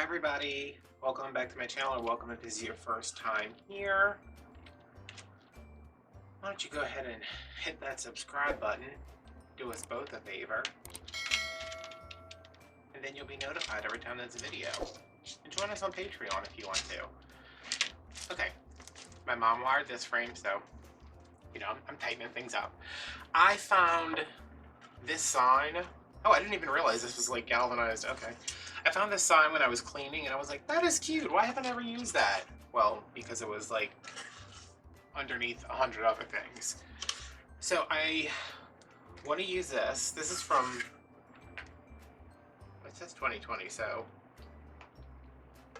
everybody, welcome back to my channel, or welcome if this is your first time here. Why don't you go ahead and hit that subscribe button, do us both a favor, and then you'll be notified every time there's a video. And join us on Patreon if you want to. Okay, my mom wired this frame, so, you know, I'm tightening things up. I found this sign. Oh, I didn't even realize this was like galvanized. Okay. I found this sign when I was cleaning and I was like, that is cute. Why haven't I ever used that? Well, because it was like underneath 100 other things. So I want to use this. This is from, it says 2020, so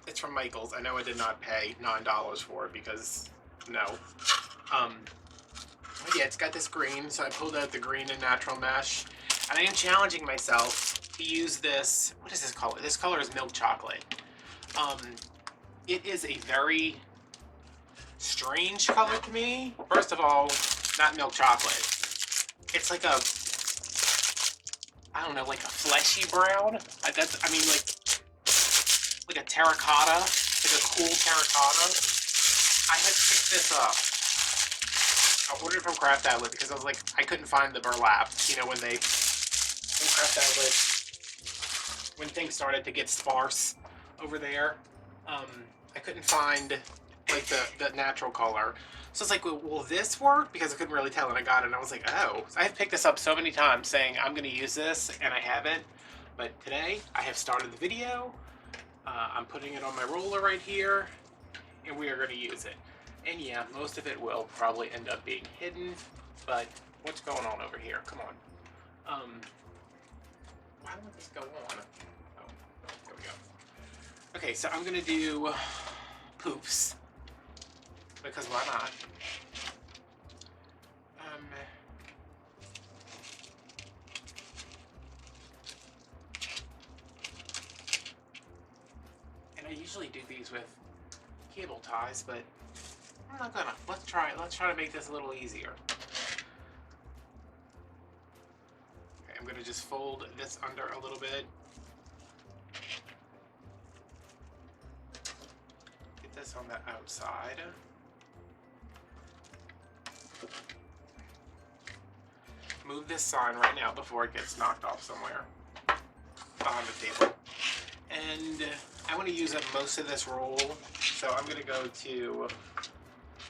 it's from Michael's. I know I did not pay $9 for it because no. Yeah, it's got this green, so I pulled out the green and natural mesh. And I am challenging myself to use this. What is this color? This color is milk chocolate. It is a very strange color to me. First of all, not milk chocolate. It's like a, I don't know, like a fleshy brown. I mean, like a terracotta, like a cool terracotta. I had picked this up. I ordered it from Craft Outlet because I was like, I couldn't find the burlap. You know, when they, in Craft Outlet, when things started to get sparse over there, I couldn't find like the natural color. So it's like, will this work? Because I couldn't really tell, and I got it, and I was like, oh. So I have picked this up so many times saying I'm going to use this, and I haven't. But today, I have started the video. I'm putting it on my roller right here, and we are going to use it. And yeah, most of it will probably end up being hidden, but what's going on over here? Come on. Why won't this go on? Oh, there we go. Okay, so I'm gonna do poofs, because why not? And I usually do these with cable ties, but I'm not gonna. Let's try to make this a little easier. Okay, I'm gonna just fold this under a little bit. Get this on the outside. Move this sign right now before it gets knocked off somewhere behind the table. And I want to use up most of this roll, so I'm gonna go to.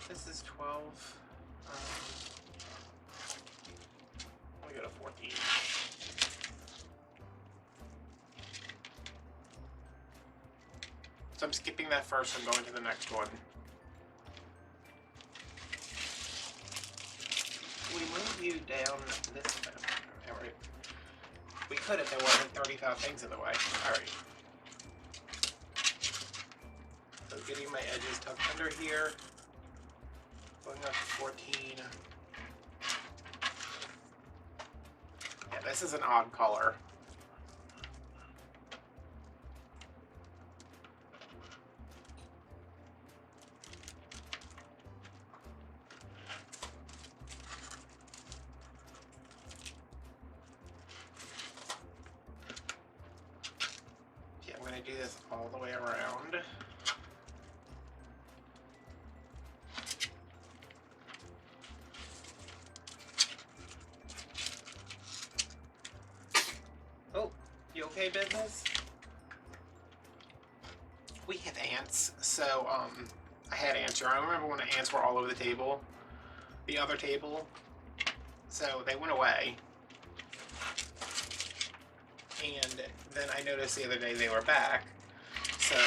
This is 12. Let me go to 14. So I'm skipping that first and going to the next one. We move you down this way. Alright. We could if there wasn't 35 things in the way. Alright. So getting my edges tucked under here. Going up to 14. Yeah, this is an odd color. Yeah, I'm going to do this all the way around. You okay, business? We have ants, so I had ants here. I remember when the ants were all over the table, the other table, so they went away. And then I noticed the other day they were back, so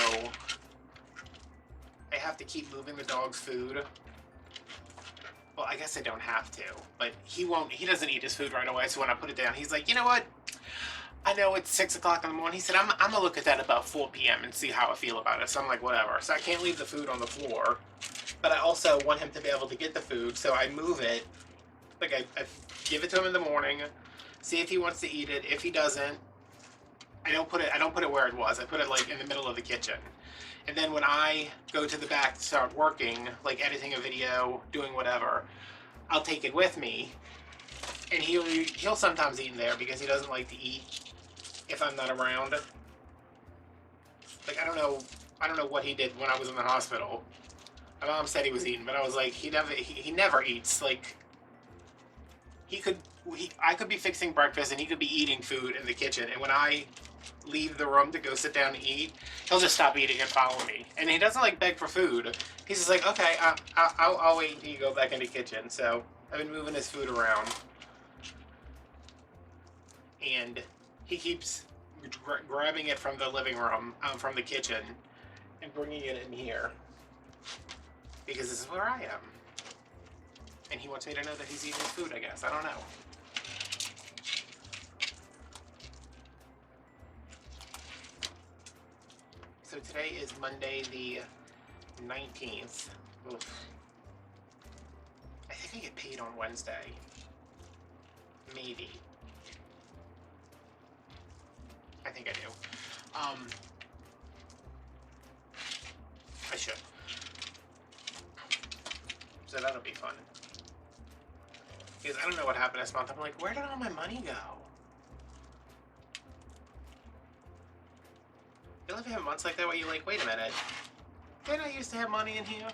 I have to keep moving the dog's food. Well, I guess I don't have to, but he doesn't eat his food right away, so when I put it down, he's like, you know what? I know it's 6 o'clock in the morning. He said, I'm gonna look at that about 4 p.m. and see how I feel about it. So I'm like, whatever. So I can't leave the food on the floor, but I also want him to be able to get the food. So I move it. Like I give it to him in the morning, see if he wants to eat it. If he doesn't, I don't put it where it was. I put it like in the middle of the kitchen. And then when I go to the back to start working, like editing a video, doing whatever, I'll take it with me. And he'll sometimes eat in there because he doesn't like to eat if I'm not around. Like, I don't know what he did when I was in the hospital. My mom said he was eating, but I was like, he never eats. Like, I could be fixing breakfast and he could be eating food in the kitchen, and when I leave the room to go sit down and eat, he'll just stop eating and follow me. And he doesn't like beg for food. He's just like, okay, I'll wait until you go back in the kitchen. So I've been moving his food around, and he keeps grabbing it from the living room, from the kitchen, and bringing it in here because this is where I am. And he wants me to know that he's eating his food, I guess. I don't know. So today is Monday the 19th. Oof. I think I get paid on Wednesday. Maybe. I think I do. I should. So that'll be fun. Because I don't know what happened this month. I'm like, where did all my money go? You ever have months like that where you're like, wait a minute, didn't I used to have money in here?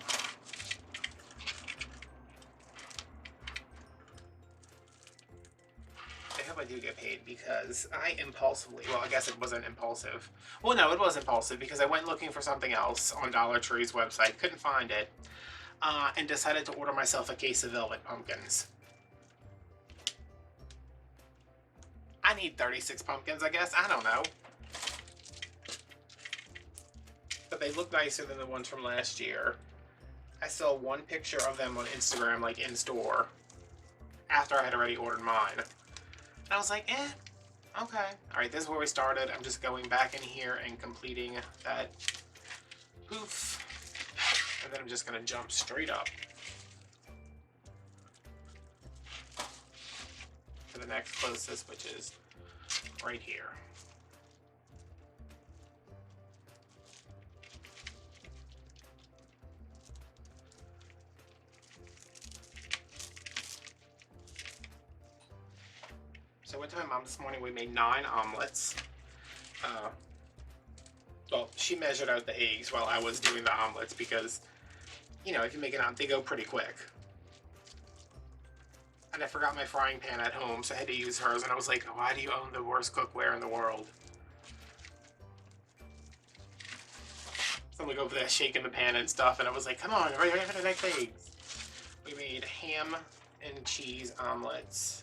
I hope I do get paid because I impulsively, well, I guess it wasn't impulsive. Well, no, it was impulsive because I went looking for something else on Dollar Tree's website, couldn't find it, and decided to order myself a case of velvet pumpkins. I need 36 pumpkins, I guess. I don't know. But they look nicer than the ones from last year. I saw one picture of them on Instagram, like in store, after I had already ordered mine. And I was like, okay. Alright, this is where we started. I'm just going back in here and completing that poof. And then I'm just going to jump straight up to the next closest, which is right here. So I went to my mom this morning. We made 9 omelets. Well, she measured out the eggs while I was doing the omelets because, you know, if you make an omelet, they go pretty quick. And I forgot my frying pan at home, so I had to use hers. And I was like, why do you own the worst cookware in the world? So I'm like over there shaking the pan and stuff, and I was like, come on, ready for the next eggs. We made ham and cheese omelets.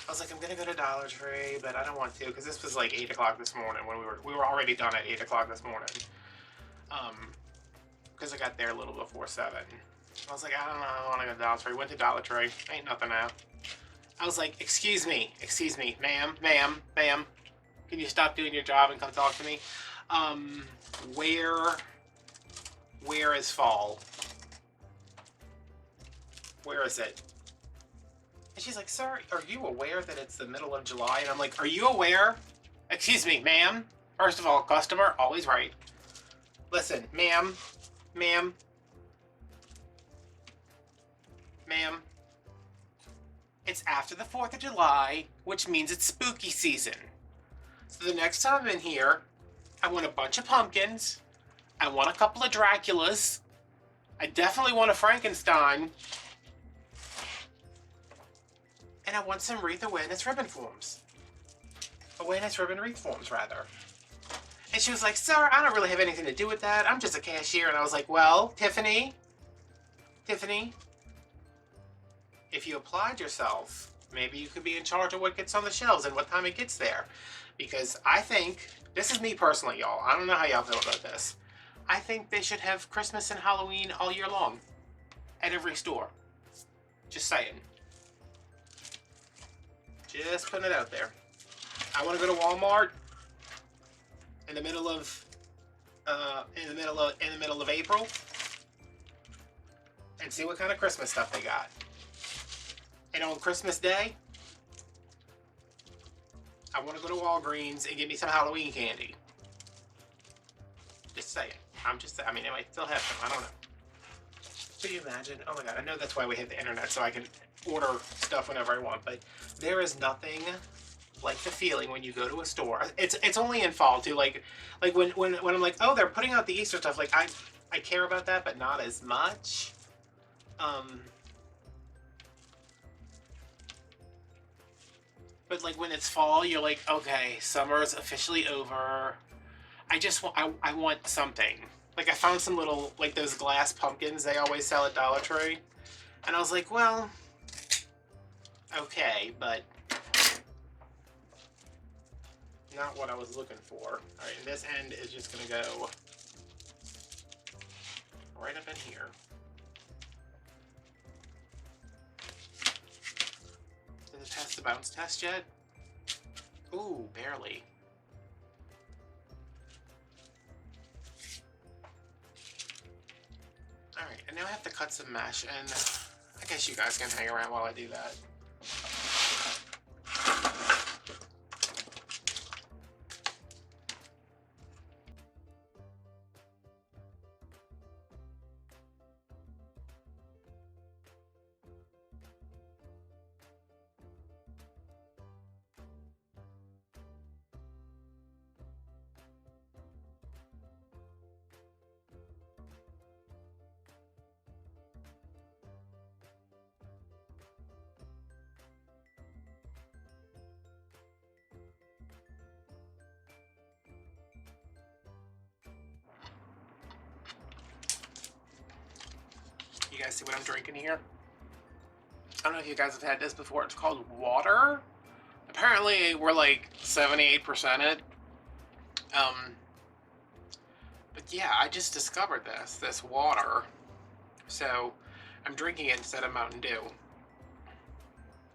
I was like, I'm gonna go to Dollar Tree, but I don't want to because this was like 8 o'clock this morning when we were already done at 8 o'clock this morning. Because I got there a little before 7. I was like, I don't know, I want to go to Dollar Tree. Went to Dollar Tree, ain't nothing out. I was like, excuse me, ma'am, can you stop doing your job and come talk to me? Where is fall? Where is it? And she's like, sir, are you aware that it's the middle of July? And I'm like, are you aware? Excuse me, ma'am. First of all, customer, always right. Listen, ma'am. It's after the 4th of July, which means it's spooky season. So the next time I'm in here, I want a bunch of pumpkins. I want a couple of Draculas. I definitely want a Frankenstein. And I want some wreath awareness ribbon forms. Awareness ribbon wreath forms, rather. And she was like, sir, I don't really have anything to do with that. I'm just a cashier. And I was like, well, Tiffany, if you applied yourself, maybe you could be in charge of what gets on the shelves and what time it gets there. Because I think, this is me personally, y'all. I don't know how y'all feel about this. I think they should have Christmas and Halloween all year long. At every store. Just saying. Just putting it out there. I want to go to Walmart in the middle of April and see what kind of Christmas stuff they got. And on Christmas Day, I want to go to Walgreens and get me some Halloween candy. Just saying. I mean, it might still have some. I don't know. Could you imagine? Oh my god, I know that's why we have the internet, so I can order stuff whenever I want, but there is nothing like the feeling when you go to a store. It's only in fall too. Like when I'm like, oh, they're putting out the Easter stuff. Like I care about that, but not as much. But like when it's fall, you're like, okay, summer's officially over. I want something. Like I found some little, like those glass pumpkins they always sell at Dollar Tree. And I was like, well, okay, but not what I was looking for. All right, and this end is just gonna go right up in here. Did it pass the bounce test yet? Ooh, barely. Alright, and now I have to cut some mesh, and I guess you guys can hang around while I do that. You guys see what I'm drinking here? I don't know if you guys have had this before. It's called water. Apparently, we're like 78% it. But yeah, I just discovered this water. So, I'm drinking it instead of Mountain Dew.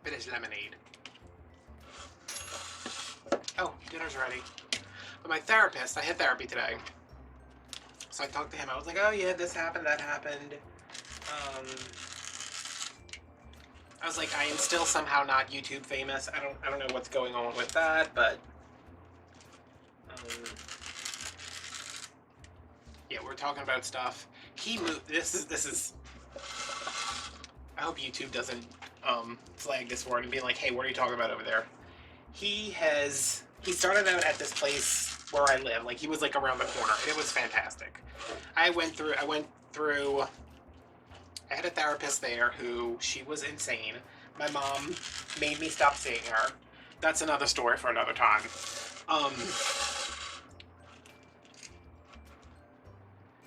It is lemonade. Oh, dinner's ready. But my therapist, I had therapy today. So I talked to him. I was like, oh yeah, this happened, that happened. I was like, I am still somehow not YouTube famous. I don't know what's going on with that, but yeah, we're talking about stuff. He moved. This is. I hope YouTube doesn't flag this for it and be like, hey, what are you talking about over there? He started out at this place where I live. Like he was like around the corner. And it was fantastic. I went through. I had a therapist there who, she was insane. My mom made me stop seeing her. That's another story for another time.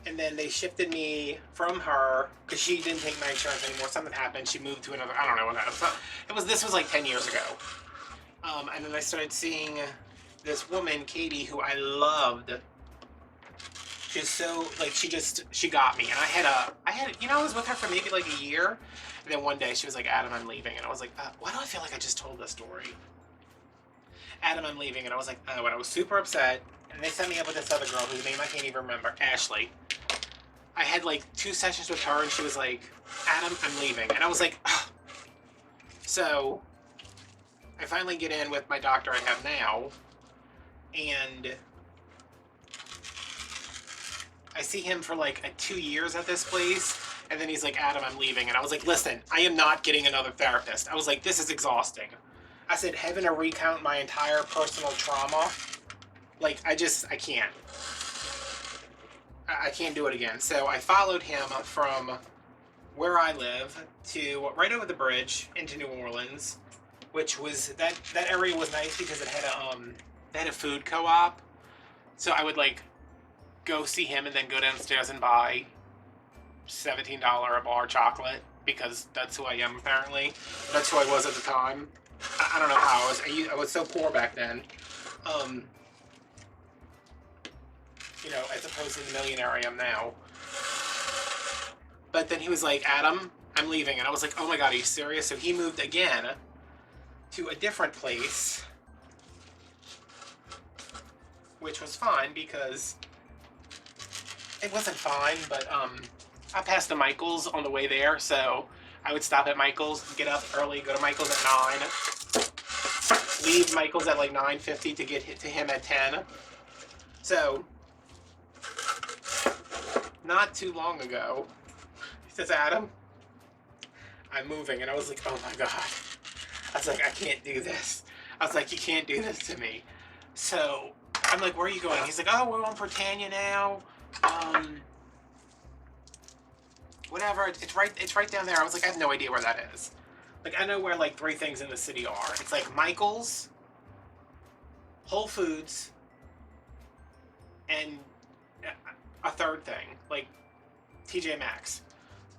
And then they shifted me from her, because she didn't take my insurance anymore. Something happened, she moved to another, I don't know what that was. This was like 10 years ago. And then I started seeing this woman, Katie, who I loved. She's so, like, she got me. And I was with her for maybe like a year. And then one day she was like, Adam, I'm leaving. And I was like, why do I feel like I just told this story? Adam, I'm leaving. And I was like, oh, and I was super upset. And they set me up with this other girl whose name I can't even remember, Ashley. I had like 2 sessions with her and she was like, Adam, I'm leaving. And I was like, ugh. So I finally get in with my doctor I have now. And I see him for like 2 years at this place, and then he's like, Adam, I'm leaving. And I was like, listen, I am not getting another therapist. I was like, this is exhausting. I said, having to recount my entire personal trauma, like, I can't. I can't do it again. So I followed him from where I live to right over the bridge into New Orleans, which was, that area was nice because it had a food co-op. So I would like go see him and then go downstairs and buy $17 a bar chocolate, because that's who I am apparently. That's who I was at the time. I don't know how. I was so poor back then. As opposed to the millionaire I am now. But then he was like, Adam, I'm leaving. And I was like, oh my God, are you serious? So he moved again to a different place, which was fine because it wasn't fine, but I passed the Michaels on the way there, so I would stop at Michaels, get up early, go to Michaels at 9, leave Michaels at like 9:50 to get to him at 10. So, not too long ago, he says, Adam, I'm moving. And I was like, oh my God. I was like, I can't do this. I was like, you can't do this to me. So I'm like, where are you going? He's like, oh, we're on Britannia now. Whatever. It's right down there. I was like, I have no idea where that is. Like, I know where like 3 things in the city are. It's like Michael's, Whole Foods, and a third thing, like TJ Maxx,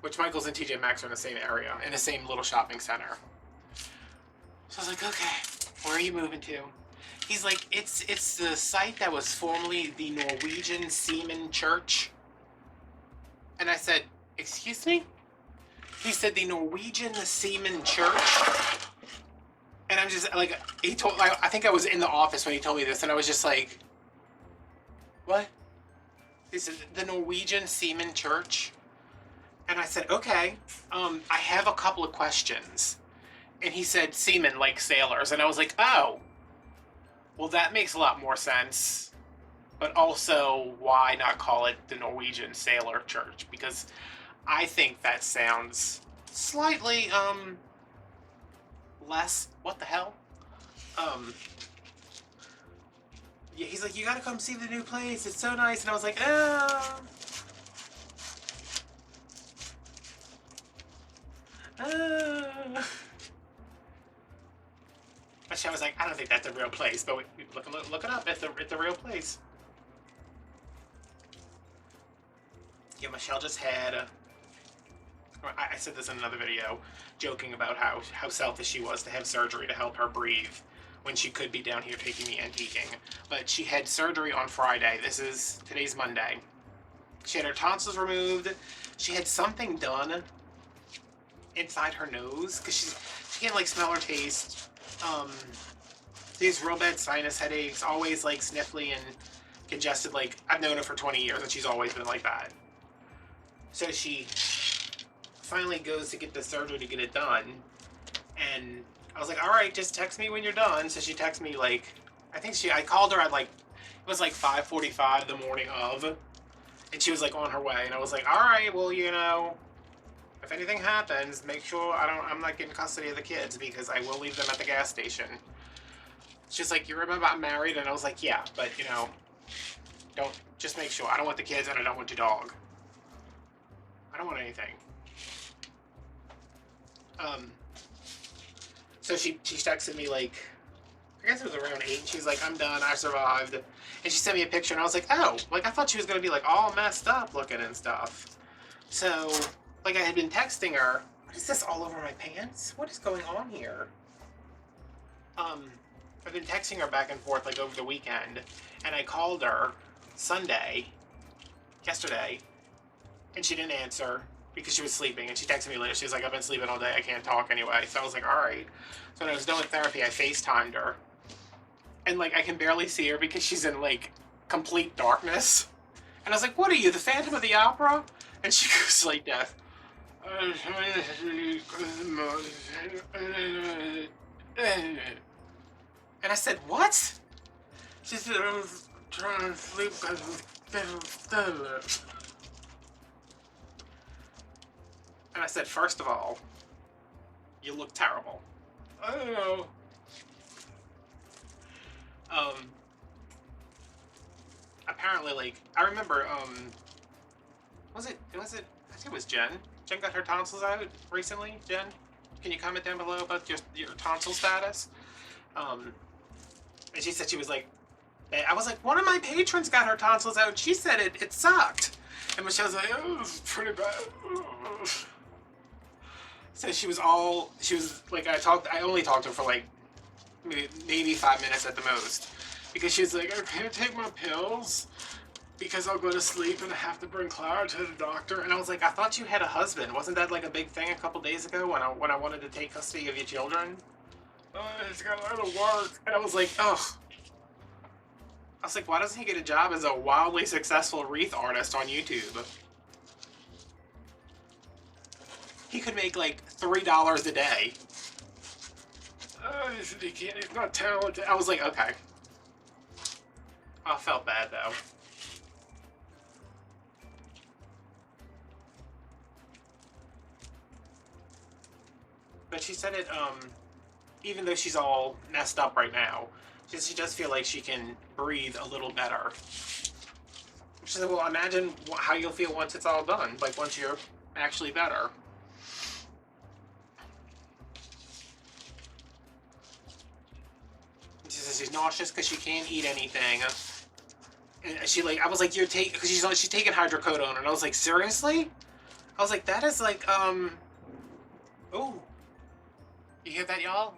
which Michael's and TJ Maxx are in the same area, in the same little shopping center. So I was like, okay, where are you moving to? He's like, it's the site that was formerly the Norwegian Seaman Church. And I said, excuse me? He said the Norwegian Seaman Church. And I'm just like, I think I was in the office when he told me this, and I was just like, what? He said, the Norwegian Seaman Church. And I said, okay, I have a couple of questions. And he said, seamen like sailors. And I was like, oh, well, that makes a lot more sense. But also, why not call it the Norwegian Sailor Church? Because I think that sounds slightly, less, what the hell? Yeah, he's like, you gotta come see the new place. It's so nice. And I was like, oh. Actually, I was like, I don't think that's a real place, but look it up. It's a real place. Yeah, Michelle just had. I said this in another video, joking about how selfish she was to have surgery to help her breathe when she could be down here taking the antiquing. But she had surgery on Friday. Today's Monday. She had her tonsils removed. She had something done inside her nose because she can't like smell or taste. These real bad sinus headaches, always like sniffly and congested. Like, I've known her for 20 years and she's always been like that. So she finally goes to get the surgery to get it done, and I was like, all right, just text me when you're done. So she texted me like, I called her at like, it was like 5:45 the morning of, and she was like on her way, and I was like, all right, well, you know, if anything happens, make sure I'm not getting custody of the kids because I will leave them at the gas station. She's like, you remember I'm married? And I was like, yeah, but you know, just make sure. I don't want the kids and I don't want your dog. I don't want anything. So she texted me like, I guess it was around 8. She's like, I'm done, I survived. And she sent me a picture and I was like, oh, like I thought she was gonna be like all messed up looking and stuff. So, like I had been texting her, what is this all over my pants? What is going on here? I've been texting her back and forth like over the weekend, and I called her yesterday, and she didn't answer because she was sleeping, and she texted me later. She was like, I've been sleeping all day, I can't talk anyway. So I was like, all right. So when I was done with therapy, I FaceTimed her, and like I can barely see her because she's in like complete darkness. And I was like, what are you, the Phantom of the Opera? And she goes like deaf. And I said, what? She said, I was trying to sleep because and I said, first of all, you look terrible. I don't know. Apparently, like, I remember, was it, I think it was Jen. Jen got her tonsils out recently. Jen, can you comment down below about your tonsil status? And she said she was like, I was like, one of my patrons got her tonsils out. She said it sucked. And Michelle was like, oh, it's pretty bad. So she was like, I only talked to her for like maybe 5 minutes at the most. Because she was like, I can't take my pills because I'll go to sleep and I have to bring Clara to the doctor. And I was like, I thought you had a husband. Wasn't that like a big thing a couple days ago when I wanted to take custody of your children? It's got a lot of work. And I was like, ugh. I was like, why doesn't he get a job as a wildly successful wreath artist on YouTube? He could make like $3 a day. He can't, he's not talented. I was like, okay. I felt bad though. But she said it, even though she's all messed up right now, she does feel like she can breathe a little better. She said, well, imagine how you'll feel once it's all done, like once you're actually better. She says she's nauseous because she can't eat anything. And she like, I was like, you're taking, because she's taking hydrocodone, and I was like, seriously? I was like, that is like, oh, you hear that, y'all?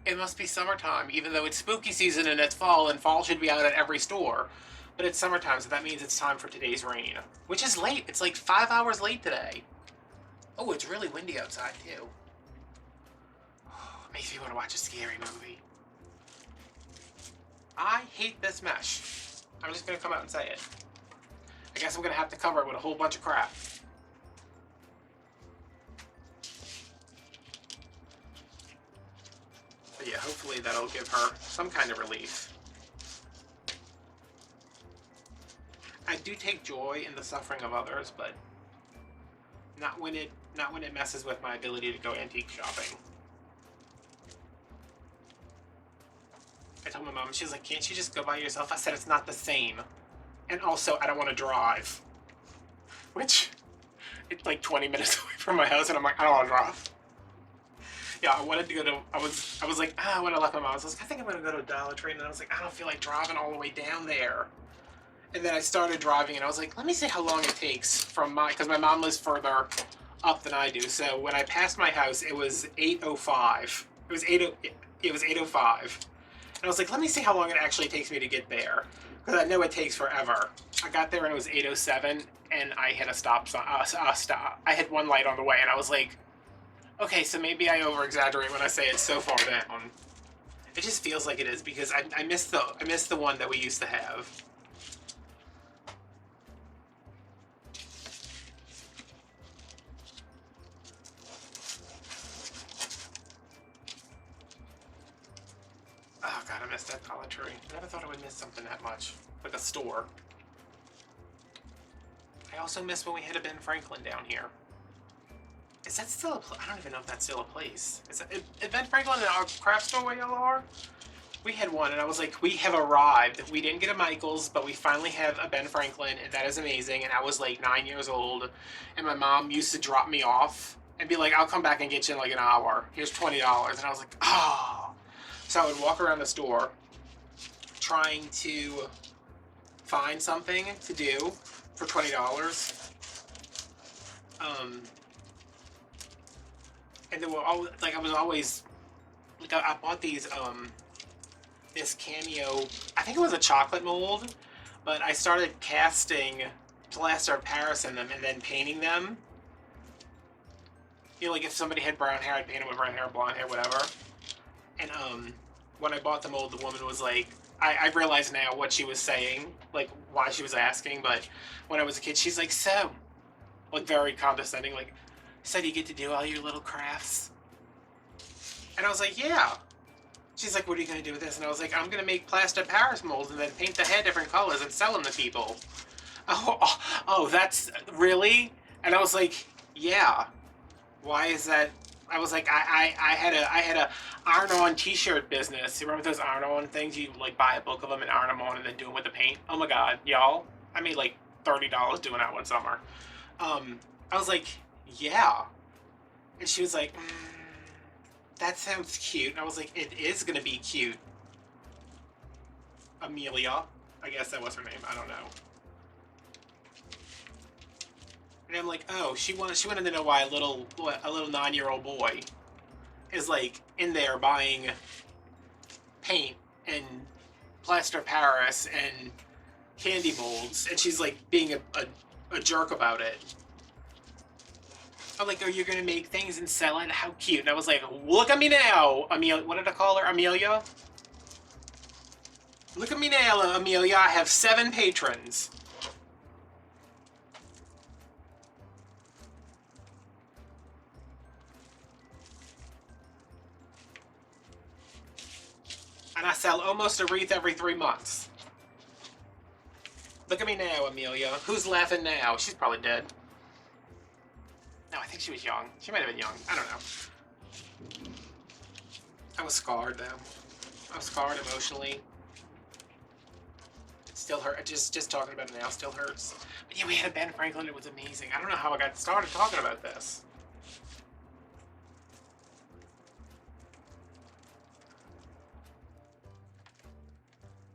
It must be summertime, even though it's spooky season and it's fall, and fall should be out at every store. But it's summertime, so that means it's time for today's rain. Which is late. It's like 5 hours late today. Oh, it's really windy outside, too. Makes me want to watch a scary movie. I hate this mesh. I'm just going to come out and say it. I guess I'm going to have to cover it with a whole bunch of crap. But yeah, hopefully that'll give her some kind of relief. I do take joy in the suffering of others, but not when it messes with my ability to go antique shopping. I told my mom, she's like, can't you just go by yourself? I said, it's not the same. And also, I don't want to drive. Which, it's like 20 minutes away from my house, and I'm like, I don't want to drive. Yeah, I wanted to go to, I was like, when I left my mom, I was like, I think I'm going to go to a Dollar Tree, and I was like, I don't feel like driving all the way down there. And then I started driving, and I was like, let me see how long it takes from because my mom lives further up than I do. So when I passed my house, it was 8:05. It was 8:05. And I was like, let me see how long it actually takes me to get there, because I know it takes forever. I got there and it was 8:07, and I hit a stop sign. I hit one light on the way, and I was like, okay, so maybe I over-exaggerate when I say it's so far down. It just feels like it is, because I miss the one that we used to have. Oh god, I missed that Dollar Tree. I never thought I would miss something that much. Like a store. I also miss when we had a Ben Franklin down here. Is that still a place? I don't even know if that's still a place. Is Ben Franklin in our craft store where y'all are? We had one, and I was like, we have arrived. We didn't get a Michaels, but we finally have a Ben Franklin, and that is amazing. And I was like 9 years old, and my mom used to drop me off and be like, I'll come back and get you in like an hour. Here's $20. And I was like, oh. So I would walk around the store trying to find something to do for $20. And then I was always like, I bought these this cameo, I think it was a chocolate mold, but I started casting plaster of Paris in them and then painting them. You know, like if somebody had brown hair, I'd paint them with brown hair, blonde hair, whatever. And when I bought the mold, the woman was like, I realize now what she was saying, like why she was asking, but when I was a kid, she's like, so, like very condescending, like, so do you get to do all your little crafts? And I was like, yeah. She's like, what are you going to do with this? And I was like, I'm going to make plaster Paris molds and then paint the head different colors and sell them to people. Oh, that's, really? And I was like, yeah. Why is that? I was like, I had a iron-on t-shirt business. You remember those iron-on things? You like buy a book of them and iron them on and then do them with the paint. Oh my god, y'all! I made like $30 doing that one summer. I was like, yeah, and she was like, that sounds cute. And I was like, it is gonna be cute. Amelia, I guess that was her name. I don't know. And I'm like, oh, she wanted to know why a little 9-year-old boy is like in there buying paint and plaster of Paris and candy molds, and she's like being a jerk about it. I'm like, oh, you're gonna make things and sell it? How cute. And I was like, look at me now, Amelia. What did I call her? Amelia? Look at me now, Amelia. I have 7 patrons. And I sell almost a wreath every 3 months. Look at me now, Amelia. Who's laughing now? She's probably dead. No, I think she was young. She might have been young. I don't know. I was scarred though. I was scarred emotionally. It still hurt. Just talking about it now still hurts. But yeah, we had a Ben Franklin. It was amazing. I don't know how I got started talking about this.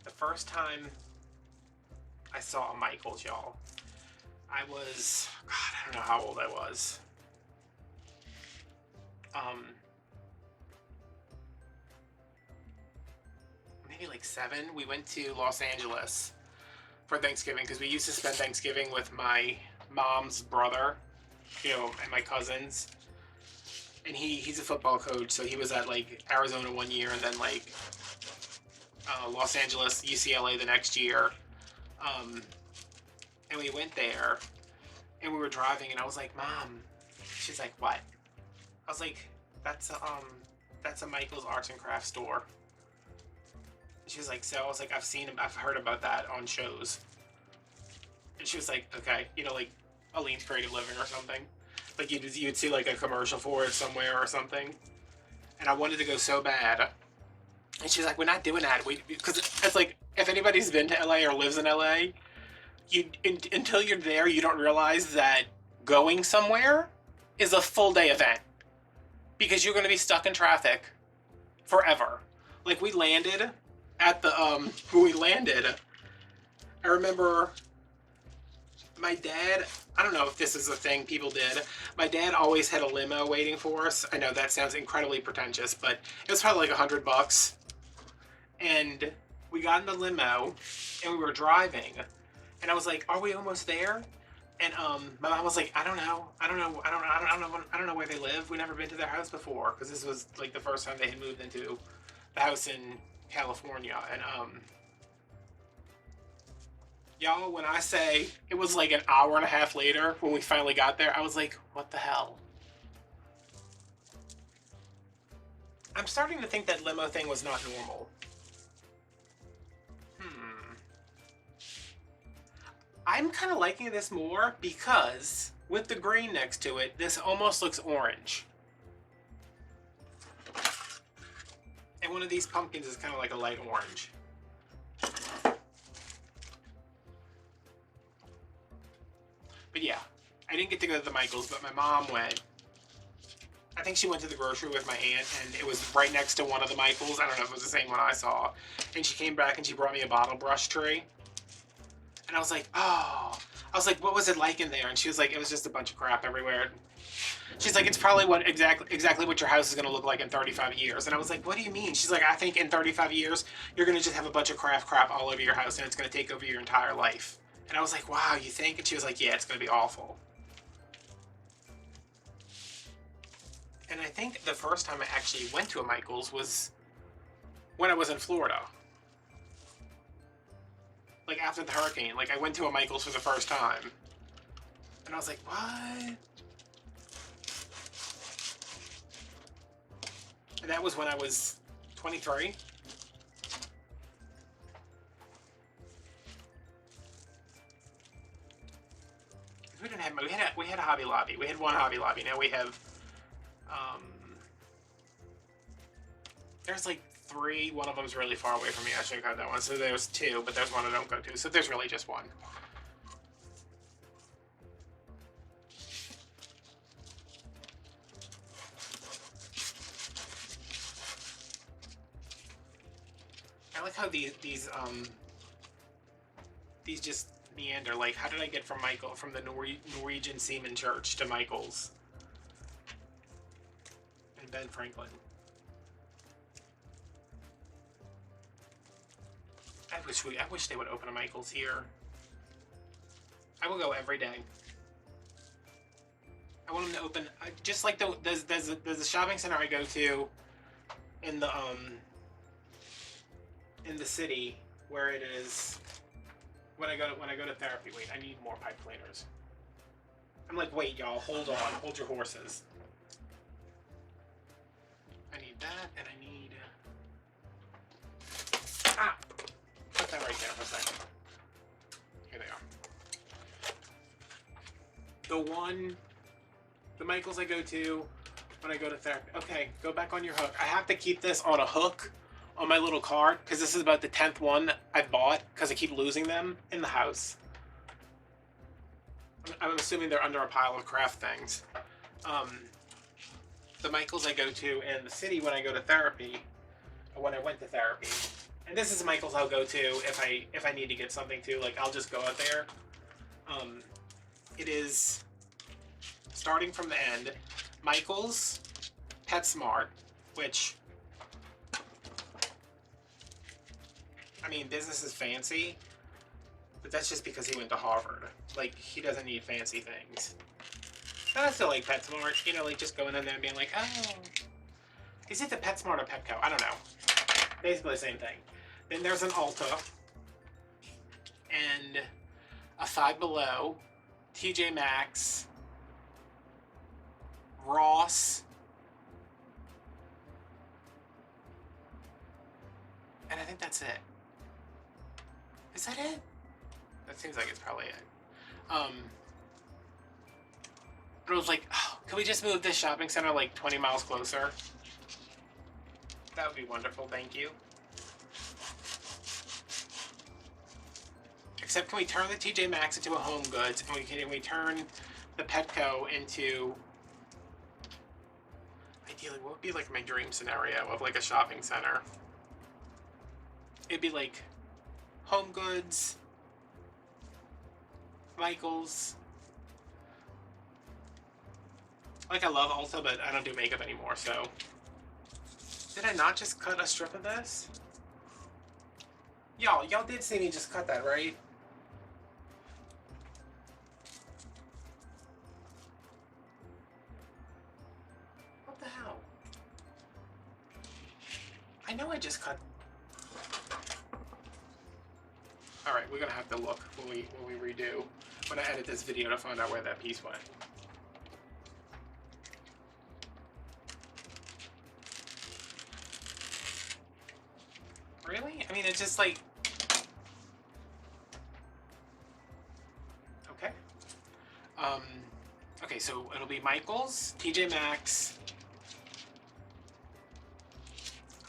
The first time I saw a Michaels, y'all, I was, God, I don't know how old I was. Maybe like 7. We went to Los Angeles for Thanksgiving because we used to spend Thanksgiving with my mom's brother, you know, and my cousins. And he's a football coach, so he was at like Arizona one year and then like Los Angeles, UCLA the next year. And we went there and we were driving and I was like, Mom, she's like, what? I was like, that's a Michael's Arts and Crafts store. She was like, so I was like, I've heard about that on shows. And she was like, okay, you know, like Aleene's Creative Living or something. Like you'd see like a commercial for it somewhere or something. And I wanted to go so bad. And she was like, we're not doing that. Because it's like, if anybody's been to LA or lives in LA, until you're there, you don't realize that going somewhere is a full day event. Because you're going to be stuck in traffic forever. Like we landed at the, when we landed, I remember my dad, I don't know if this is a thing people did, my dad always had a limo waiting for us. I know that sounds incredibly pretentious, but it was probably like $100. And we got in the limo and we were driving and I was like, are we almost there? And my mom was like, I don't know where they live. We've never been to their house before because this was like the first time they had moved into the house in California. And y'all, when I say it was like an hour and a half later when we finally got there, I was like, what the hell? I'm starting to think that limo thing was not normal. I'm kind of liking this more because with the green next to it, this almost looks orange. And one of these pumpkins is kind of like a light orange. But yeah, I didn't get to go to the Michaels, but my mom went. I think she went to the grocery with my aunt, and it was right next to one of the Michaels. I don't know if it was the same one I saw. And she came back and she brought me a bottle brush tray. And I was like, oh. I was like, what was it like in there? And she was like, it was just a bunch of crap everywhere. She's like, it's probably what exactly what your house is going to look like in 35 years. And I was like, what do you mean? She's like, I think in 35 years, you're going to just have a bunch of craft crap all over your house, and it's going to take over your entire life. And I was like, wow, you think? And she was like, yeah, it's going to be awful. And I think the first time I actually went to a Michaels was when I was in Florida. Like after the hurricane, like I went to a Michaels for the first time. And I was like, what? And that was when I was 23. We didn't have, we had a Hobby Lobby. We had one Hobby Lobby. Now we have, there's like 3. One of them's really far away from me. I should have got that one. So there's 2, but there's one I don't go to. So there's really just one. I like how these just meander. Like, how did I get from the Norwegian Seaman Church to Michaels and Ben Franklin? I wish they would open a Michaels here. I will go every day. I want them to open just like there's a shopping center I go to in the city where it is when I go to therapy. Wait, I need more pipe cleaners. I'm like, wait, y'all, hold on, hold your horses. I need that, and I need put that right there for a second. Here they are. The Michaels I go to when I go to therapy. Okay, go back on your hook. I have to keep this on a hook on my little card because this is about the 10th one I bought because I keep losing them in the house. I'm assuming they're under a pile of craft things. The Michaels I go to in the city when I go to therapy, or when I went to therapy, and this is Michaels I'll go to if I need to get something too. Like I'll just go out there. It is starting from the end. Michaels, PetSmart, which I mean, business is fancy, but that's just because he went to Harvard. Like he doesn't need fancy things. But I still like PetSmart, you know, like just going in there and being like, oh, is it the PetSmart or Petco? I don't know. Basically the same thing. Then there's an Ulta and a Five Below, TJ Maxx, Ross, and I think that's it. Is that it? That seems like it's probably it. But it was like, oh, can we just move this shopping center like 20 miles closer? That would be wonderful, thank you. Except can we turn the TJ Maxx into a Home Goods, and can we turn the Petco into, ideally, what would be like my dream scenario of like a shopping center? It'd be like Home Goods, Michaels. Like I love Ulta, but I don't do makeup anymore, so. Did I not just cut a strip of this? Y'all did see me just cut that, right? What the hell? I know I just cut. Alright, we're gonna have to look when we redo, when I edit this video to find out where that piece went. Really? I mean, it's just like... Okay. Okay, so it'll be Michaels, TJ Maxx,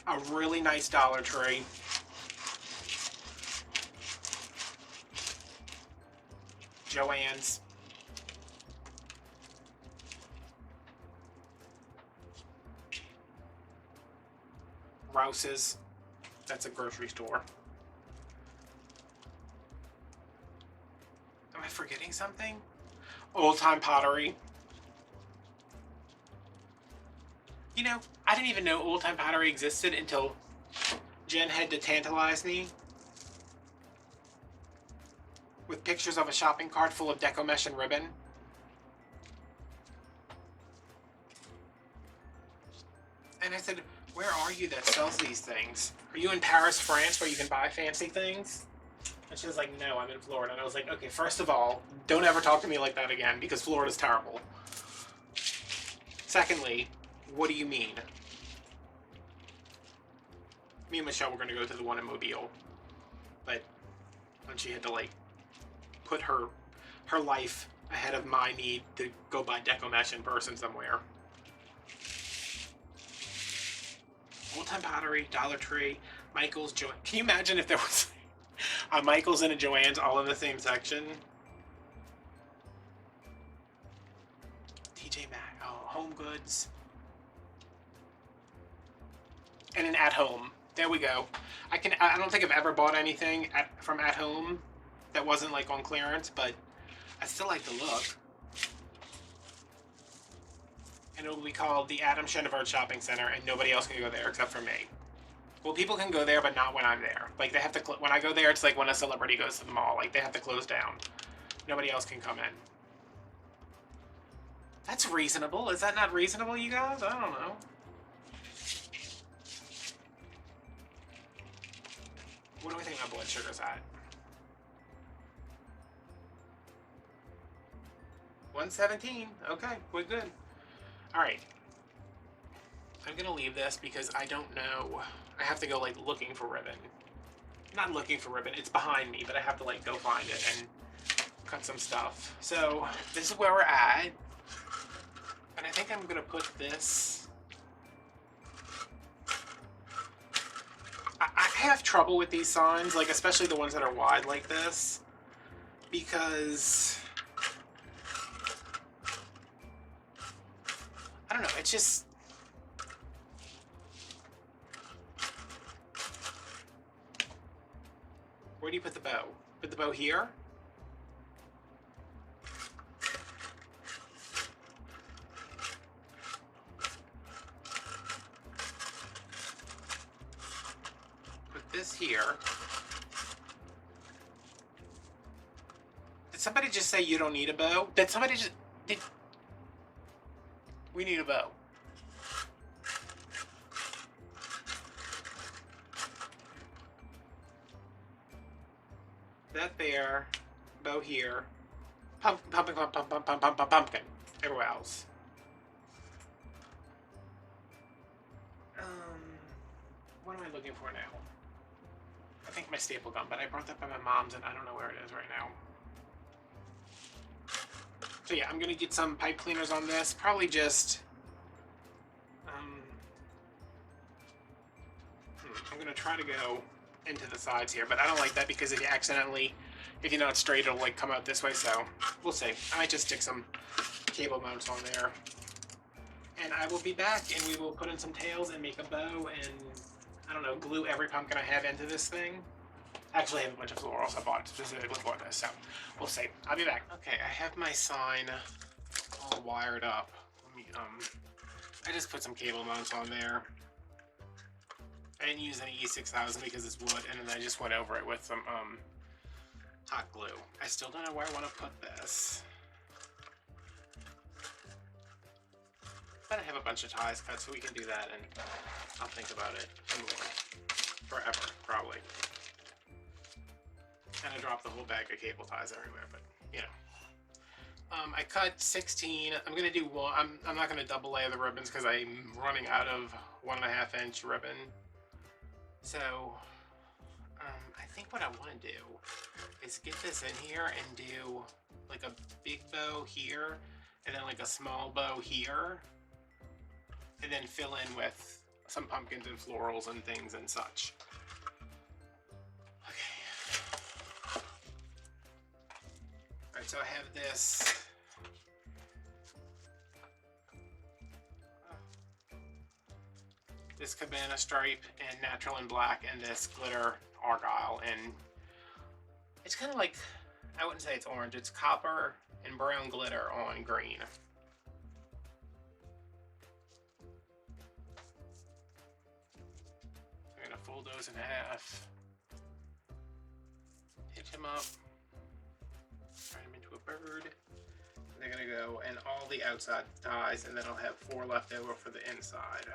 a really nice Dollar Tree, Joann's, Rouse's. That's a grocery store. Am I forgetting something? Old Time Pottery. You know, I didn't even know Old Time Pottery existed until Jen had to tantalize me with pictures of a shopping cart full of Deco mesh and ribbon. And I said, where are you that sells these things? Are you in Paris, France, where you can buy fancy things? And she was like, no, I'm in Florida. And I was like, okay, first of all, don't ever talk to me like that again, because Florida's terrible. Secondly, what do you mean? Me and Michelle were going to go to the one in Mobile. But when she had to, like, put her life ahead of my need to go buy Deco mesh in person somewhere. Old Time Pottery, Dollar Tree, Michaels, Joann. Can you imagine if there was a Michaels and a Joann's all in the same section? TJ Maxx, oh, Home Goods, and an At Home. There we go. I don't think I've ever bought anything from At Home that wasn't like on clearance, but I still like the look. And it will be called the Adam Shenevert Shopping Center, and nobody else can go there except for me. Well, people can go there, but not when I'm there. Like, they have to, when I go there, it's like when a celebrity goes to the mall. Like, they have to close down. Nobody else can come in. That's reasonable. Is that not reasonable, you guys? I don't know. What do we think my blood sugar's at? 117. Okay, we're good. Alright. I'm gonna leave this because I don't know. I have to go, like, looking for ribbon. Not looking for ribbon. It's behind me, but I have to, like, go find it and cut some stuff. So, this is where we're at. And I think I'm gonna put this I have trouble with these signs, like especially the ones that are wide like this, because I don't know, it's just, where do you put the bow? Put the bow here? Put this here. Did somebody just say you don't need a bow? Did somebody just... Did... We need a bow. That there, bow here, pumpkin, everywhere else. What am I looking for now? I think my staple gun, but I brought that by my mom's and I don't know where it is right now. So yeah, I'm gonna get some pipe cleaners on this. Probably just, I'm gonna try to go into the sides here, but I don't like that because if you accidentally, if you're not straight, it'll like come out this way. So we'll see. I might just stick some cable mounts on there, and I will be back, and we will put in some tails and make a bow, and I don't know, glue every pumpkin I have into this thing. Actually, I have a bunch of florals I bought specifically for this, so we'll see. I'll be back. Okay, I have my sign all wired up. Let me, I just put some cable mounts on there. I didn't use any E6000 because it's wood, and then I just went over it with some hot glue. I still don't know where I want to put this, but I have a bunch of ties cut, so we can do that, and I'll think about it forever, probably. And I dropped the whole bag of cable ties everywhere, but you know. I cut 16. I'm gonna do one. I'm not gonna double layer the ribbons because I'm running out of 1.5 inch ribbon. So I think what I want to do is get this in here and do like a big bow here, and then like a small bow here, and then fill in with some pumpkins and florals and things and such. Alright, so I have this cabana stripe and natural and black, and this glitter argyle, and it's kind of like, I wouldn't say it's orange, it's copper and brown glitter on green. I'm gonna fold those in half, hitch them up, turn them into a bird, and they're gonna go in all the outside ties, and then I'll have 4 left over for the inside.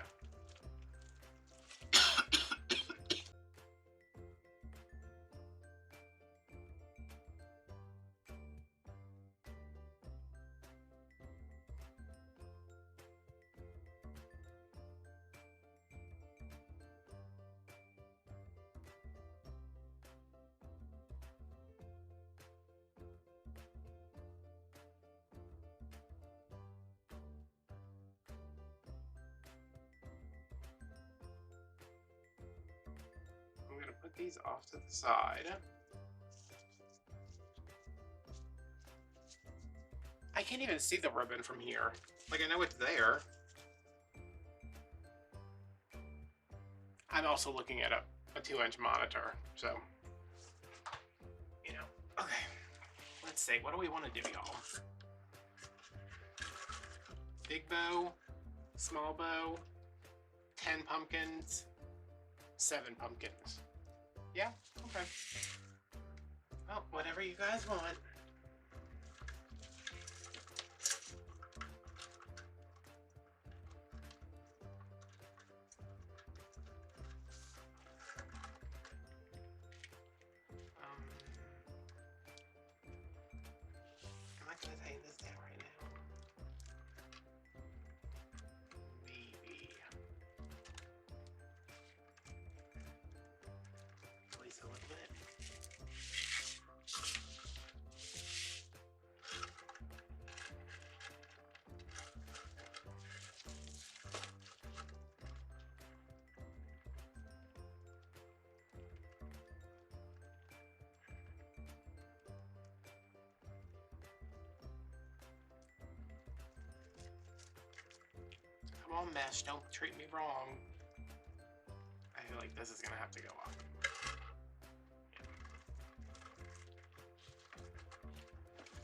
I'm going to put these off to the side. I can't even see the ribbon from here. Like, I know it's there. I'm also looking at a 2-inch monitor, so, you know. Okay, let's see. What do we want to do, y'all? Big bow, small bow, 10 pumpkins, 7 pumpkins. Yeah? Okay. Well, whatever you guys want. Am I gonna tighten this down right now? Maybe. At least a little bit. on, mesh. Don't treat me wrong. I feel like this is gonna have to go up.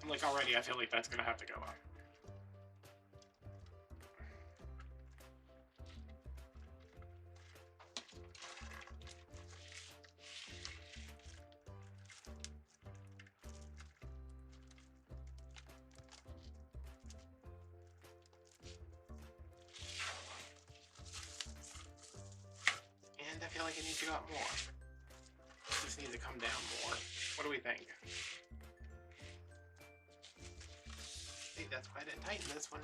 Like already, I feel like that's gonna have to go up. And I feel like it needs to go up more. This needs to come down more. What do we think? See, that's why I didn't tighten this one.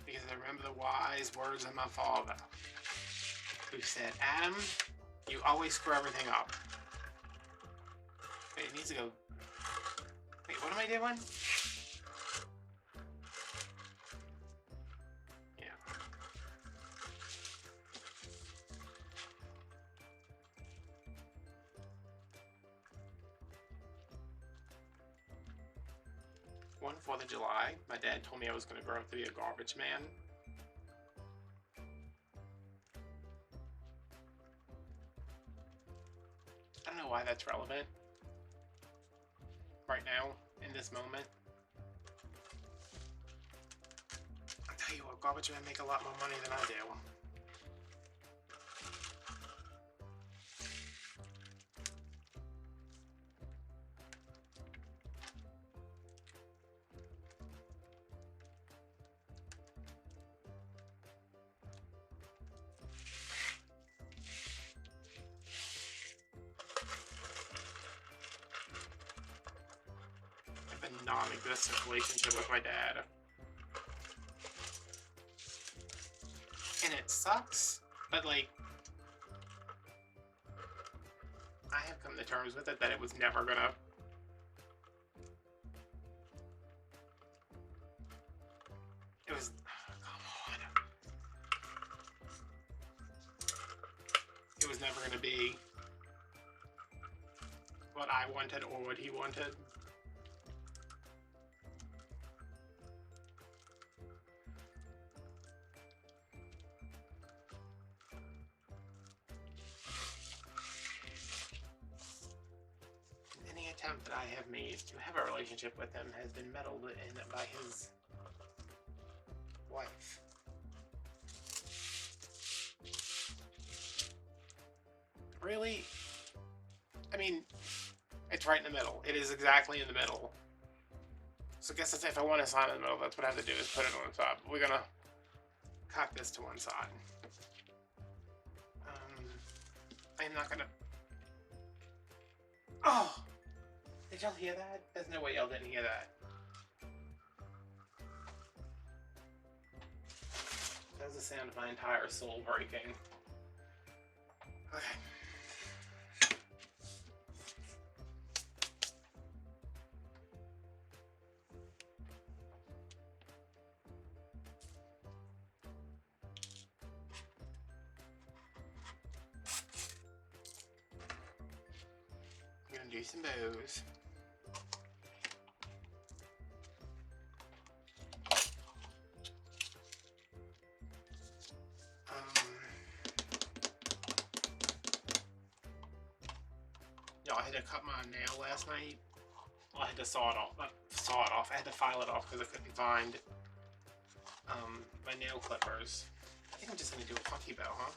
Because I remember the wise words of my father, who said, Adam, you always screw everything up. Wait, it needs to go... Wait, what am I doing? Yeah. One 4th of July, my dad told me I was going to grow up to be a garbage man. I don't know why that's relevant right now, in this moment. I'll tell you what, garbage men make a lot more money than I do. A non-existent relationship with my dad. And it sucks, but like, I have come to terms with it that it was never gonna... It was... Come on. It was never gonna be what I wanted or what he wanted. Any attempt that I have made to have a relationship with him has been meddled in by his wife. Really? I mean, it's right in the middle. It is exactly in the middle. So I guess if I want a sign in the middle, that's what I have to do, is put it on the top. We're gonna cock this to one side. I'm not gonna... Oh! Did y'all hear that? There's no way y'all didn't hear that. That was the sound of my entire soul breaking. Okay. I'm gonna do some bows. Y'all, I had to cut my nail last night. Well, I had to saw it off. I had to file it off because I couldn't find my nail clippers. I think I'm just gonna do a funky bow, huh?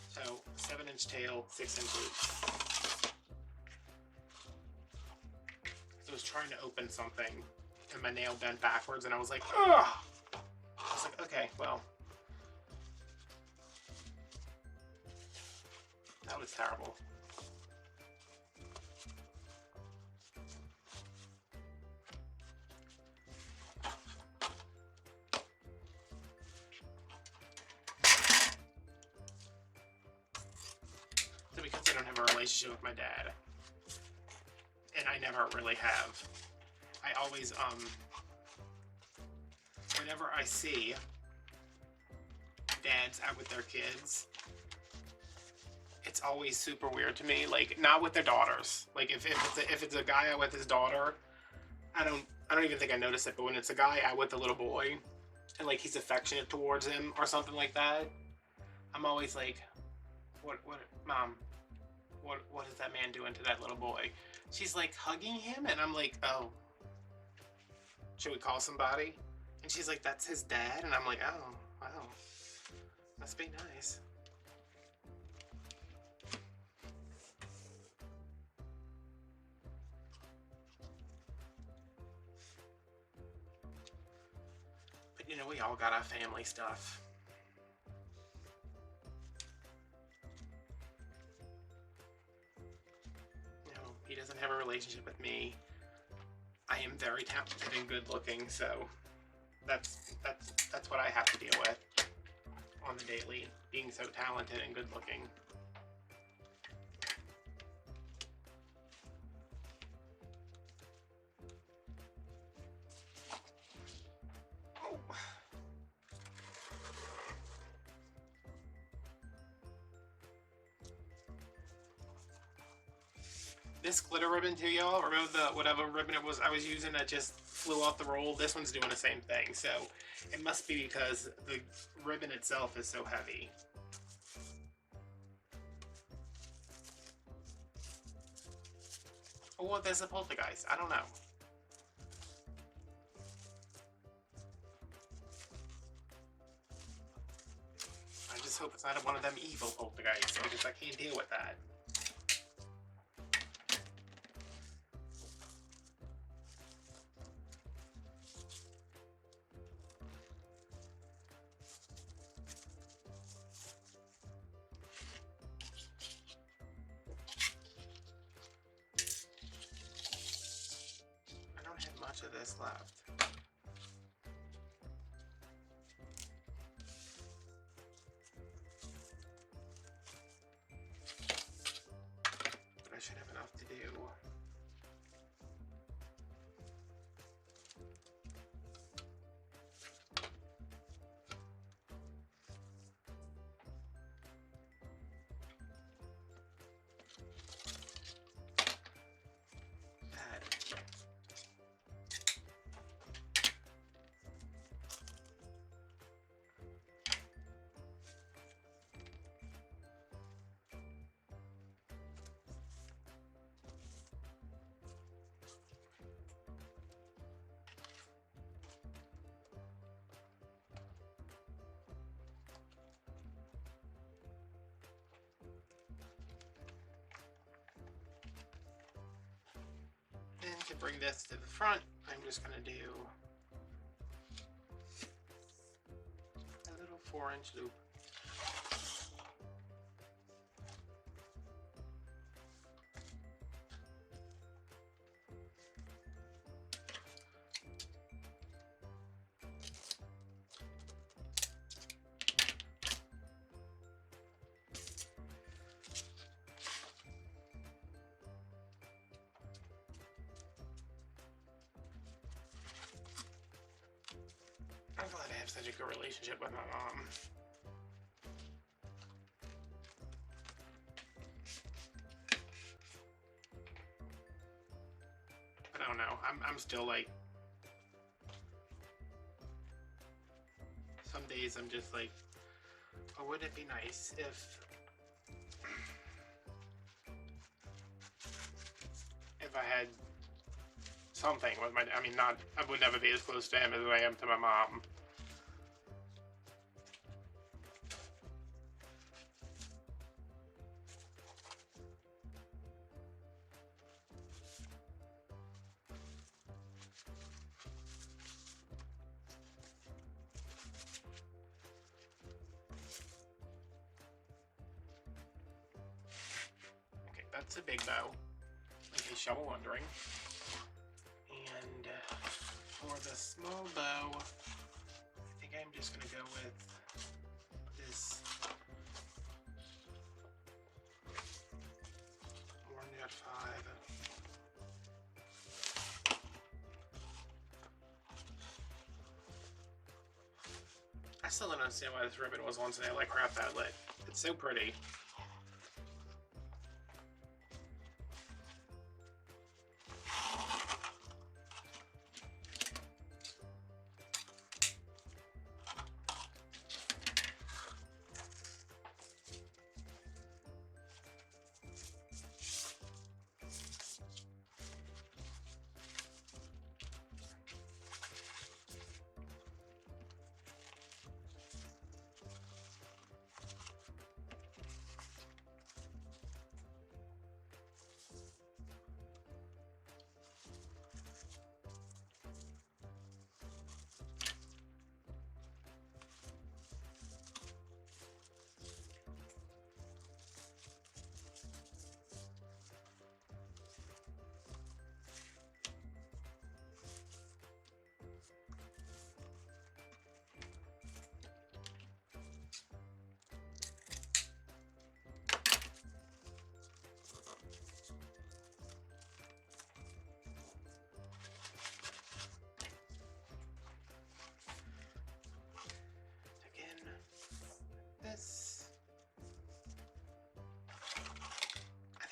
So 7-inch tail, 6-inch loop. So I was trying to open something, and my nail bent backwards, and I was like, ugh! I was like, okay, well. That was terrible. So because I don't have a relationship with my dad, and I never really have, I always, whenever I see dads out with their kids, it's always super weird to me. Like, not with their daughters. Like, if it's a guy out with his daughter, I don't even think I notice it. But when it's a guy out with a little boy, and like he's affectionate towards him or something like that, I'm always like, what, mom? What is that man doing to that little boy? She's like hugging him, and I'm like, oh, should we call somebody? And she's like, that's his dad, and I'm like, oh, wow, must be nice. But you know, we all got our family stuff. You know, he doesn't have a relationship with me. I am very talented and good looking, so that's what I have to deal with on the daily, being so talented and good looking. Oh. This glitter ribbon too, y'all. Remember the whatever ribbon it was I was using that just flew off the roll? This one's doing the same thing, so it must be because the ribbon itself is so heavy. Oh, well, there's a poltergeist. I don't know. I just hope it's not one of them evil poltergeists, because I can't deal with that. Much of this left. But I should have enough to do. And to bring this to the front, I'm just going to do a little 4-inch loop. I'm glad I have such a good relationship with my mom. But I don't know. I'm still like, some days I'm just like, oh, wouldn't it be nice if I had something with my, I mean, not, I would never be as close to him as I am to my mom. Okay, that's a big bow, in case y'all were wondering. And for the small bow, I think I'm just going to go with this orange at 5. I still don't understand why this ribbon was on sale like crap that lit. It's so pretty.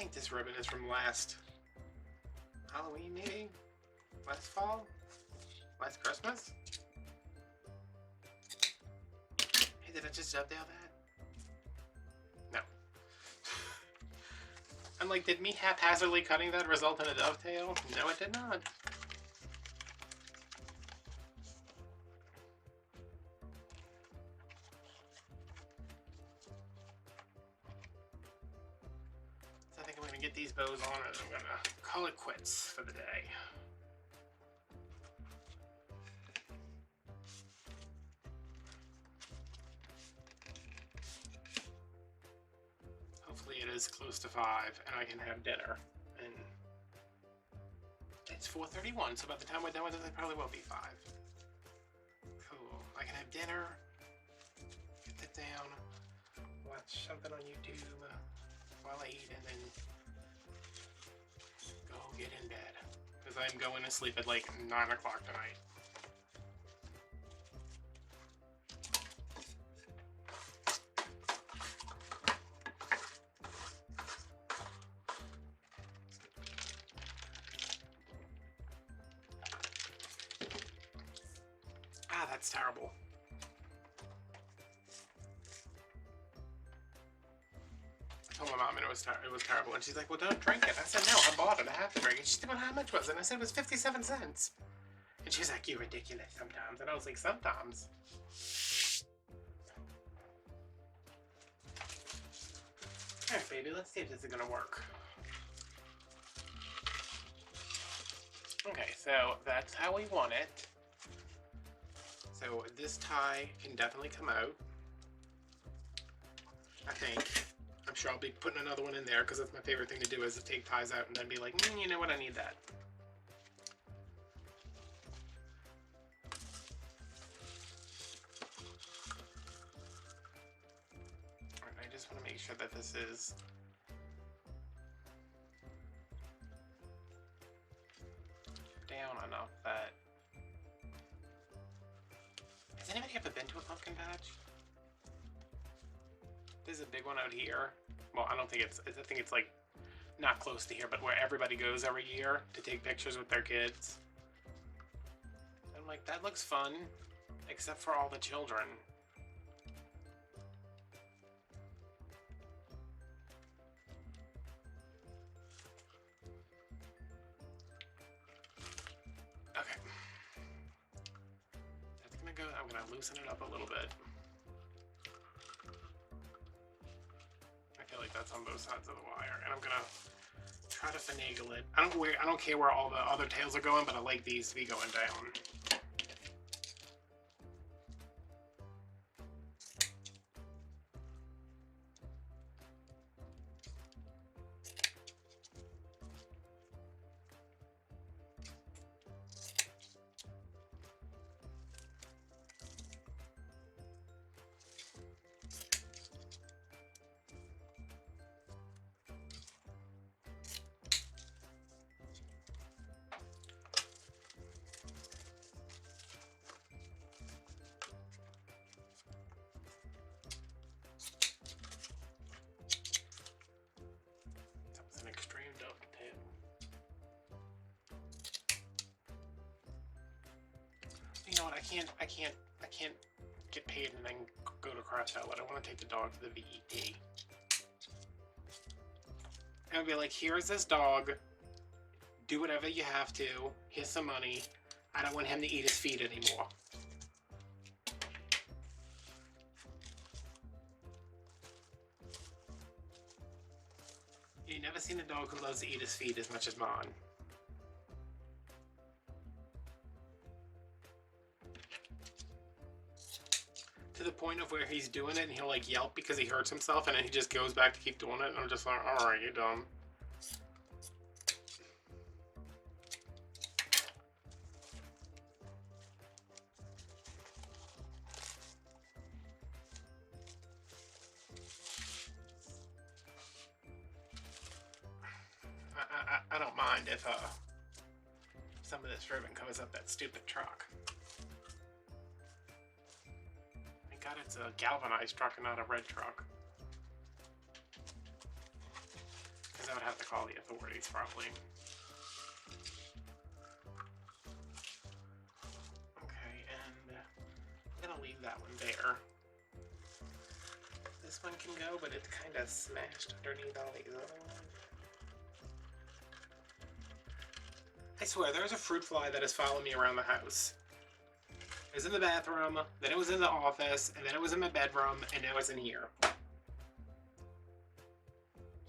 think this ribbon is from last Halloween, maybe? Last fall? Last Christmas? Hey, did I just dovetail that? No. I'm like, did me haphazardly cutting that result in a dovetail? No, it did not. So I think I'm gonna get these bows on and I'm gonna call it quits for the day. Hopefully it is close to 5 and I can have dinner. And it's 4:31, so by the time we're done with this, it probably will be 5. Cool. I can have dinner, get that down, watch something on YouTube while I eat, and then go get in bed. Because I'm going to sleep at like 9 o'clock tonight. Ah, that's terrible. I told my mom and it was terrible, and she's like, "Well, don't drink it." I said, "No, I bought it. I have to drink it." She said, "Well, how much was it?" And I said, "It was 57 cents." And she's like, "You're ridiculous sometimes." And I was like, "Sometimes." All right, baby, let's see if this is gonna work. Okay, so that's how we want it. So this tie can definitely come out, I think. I'm sure I'll be putting another one in there because that's my favorite thing to do, is to take ties out and then be like, you know what, I need that. All right, I just want to make sure that this is down enough that... Has anybody ever been to a pumpkin patch? There's a big one out here. Well, I don't think I think it's like not close to here, but where everybody goes every year to take pictures with their kids. I'm like, that looks fun, except for all the children. Okay. That's gonna go, I'm gonna loosen it up a little bit. I feel like that's on both sides of the wire, and I'm gonna try to finagle it. I don't care where all the other tails are going, but I like these to be going down. You know what? I can't get paid and then go to Crash Outlet. I want to take the dog to the VET. And I'll be like, here's this dog. Do whatever you have to. Here's some money. I don't want him to eat his feet anymore. You've never seen a dog who loves to eat his feet as much as mine. To the point of where he's doing it and he'll like yelp because he hurts himself, and then he just goes back to keep doing it, and I'm just like, alright, you're dumb. I don't mind if some of this ribbon covers up that stupid truck. Thank God it's a galvanized truck and not a red truck. Because I would have to call the authorities probably. Okay, and I'm gonna leave that one there. This one can go, but it's kind of smashed underneath all these other ones. I swear, there's a fruit fly that has followed me around the house. It was in the bathroom, then it was in the office, and then it was in my bedroom, and now it's in here.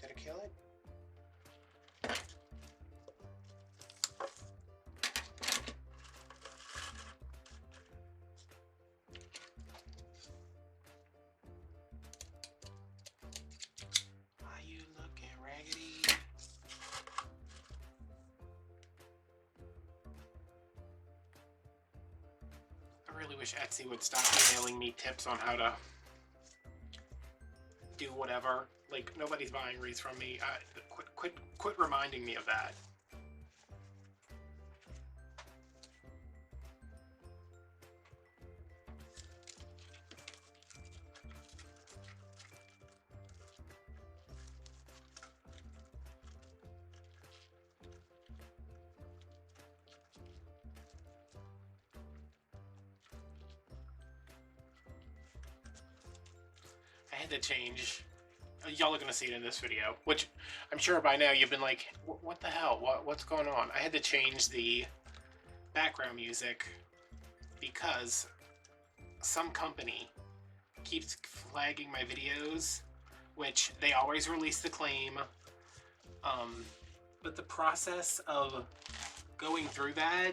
Did I kill it? Why you looking raggedy? I really wish Etsy would stop emailing me tips on how to do whatever. Like, nobody's buying wreaths from me. Quit reminding me of that. I had to change. Y'all are gonna see it in this video, which I'm sure by now you've been like, what the hell? What's going on? I had to change the background music because some company keeps flagging my videos, which they always release the claim. But the process of going through that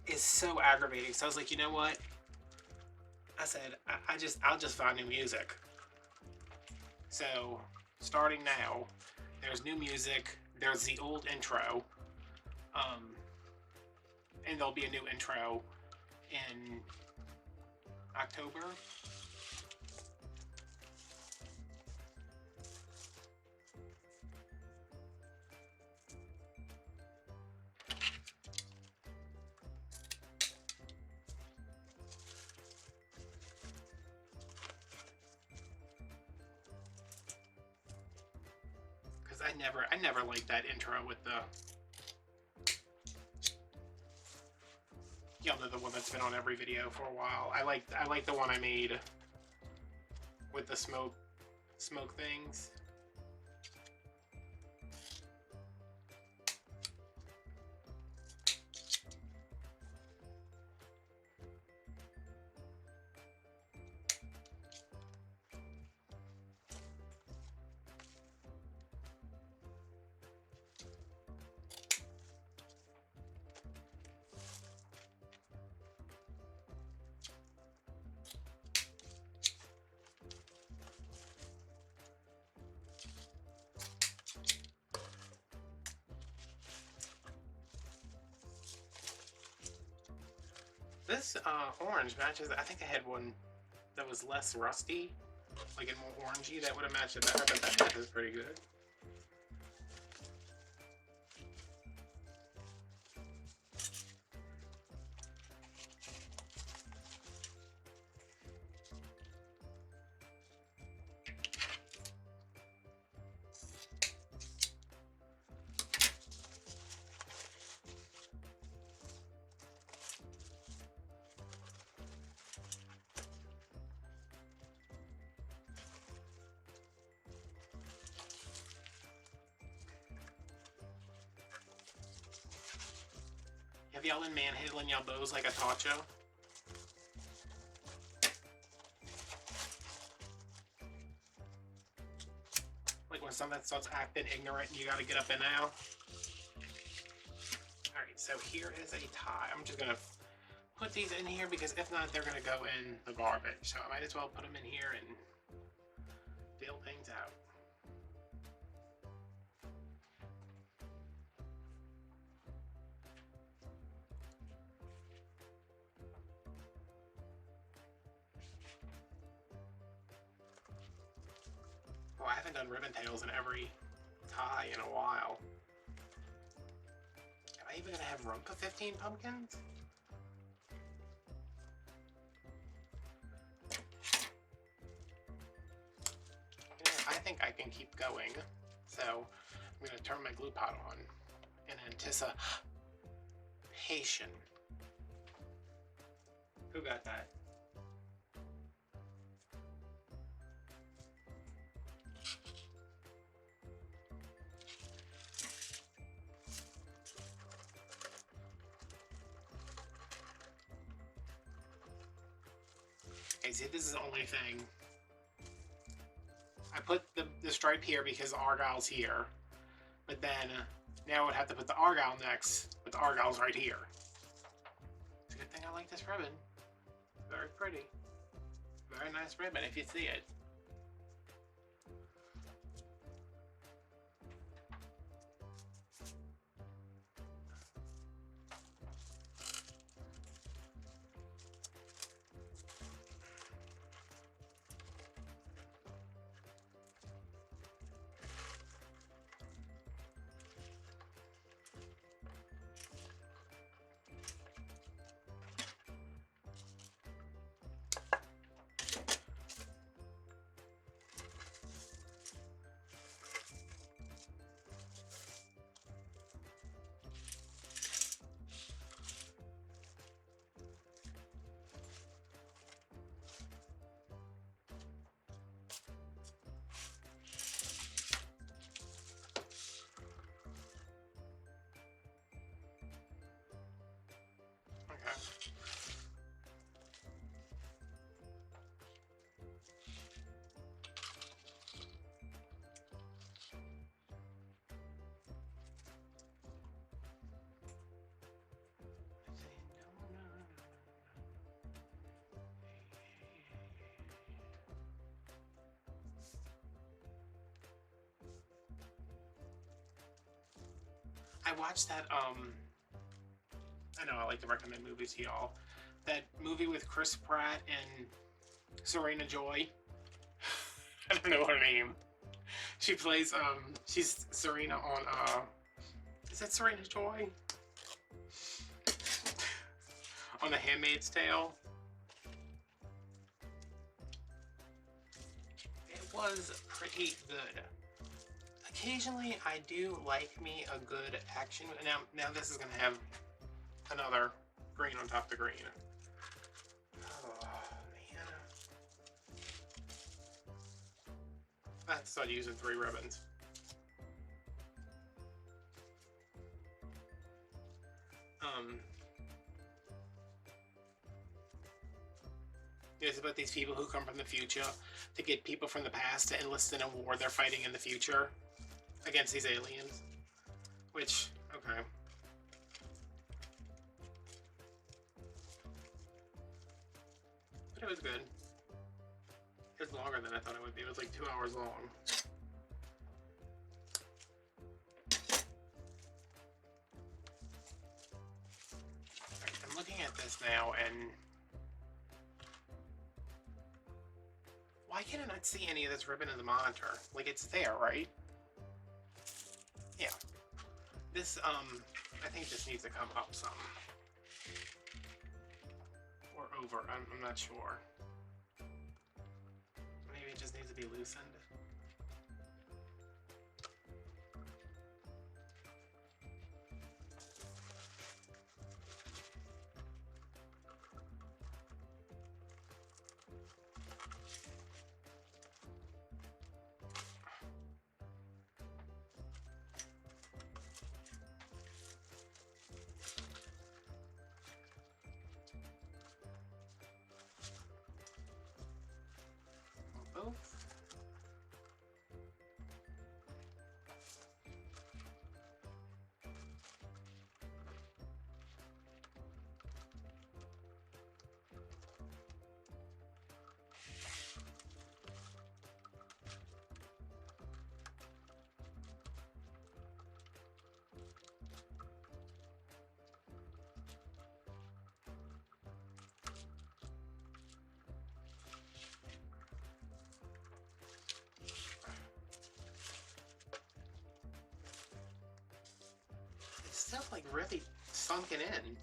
is so aggravating. So I was like, you know what? I said, I'll just find new music. So, starting now, there's new music, there's the old intro, and there'll be a new intro in October. I never liked that intro with the, you know, the one that's been on every video for a while. I like the one I made with the smoke things. This orange matches. I think I had one that was less rusty, like and more orangey. That would have matched it better, but that matches pretty good. Have y'all been manhandling y'all bows like I taught you? Like when something starts acting ignorant, you gotta get up and now. Alright, so here is a tie. I'm just gonna put these in here because if not, they're gonna go in the garbage. So I might as well put them in here and deal things out. Oh, I haven't done ribbon tails in every tie in a while. Am I even gonna have room for 15 pumpkins? I think I can keep going. So I'm gonna turn my glue pot on in anticipation. Who got that? Okay, see, this is the only thing. I put the stripe here because the Argyle's here. But then, now I would have to put the Argyle next, but the Argyle's right here. It's a good thing I like this ribbon. Very pretty. Very nice ribbon if you see it. I watched that, I know I like to recommend movies to y'all. That movie with Chris Pratt and Serena Joy. I don't know her name. She plays, she's Serena on, is that Serena Joy? On The Handmaid's Tale. It was pretty good. Occasionally, I do like me a good action. Now this is gonna have another green on top of the green. Oh man! I have to start using 3 ribbons. It's about these people who come from the future to get people from the past to enlist in a war they're fighting in the future against these aliens. Which, okay. But it was good. It was longer than I thought it would be. It was like 2 hours long. Right, I'm looking at this now and why can I not see any of this ribbon in the monitor? Like, it's there, right? Yeah. This, I think this needs to come up some. Or over, I'm not sure. Maybe it just needs to be loosened. Both. It's still like really sunken in.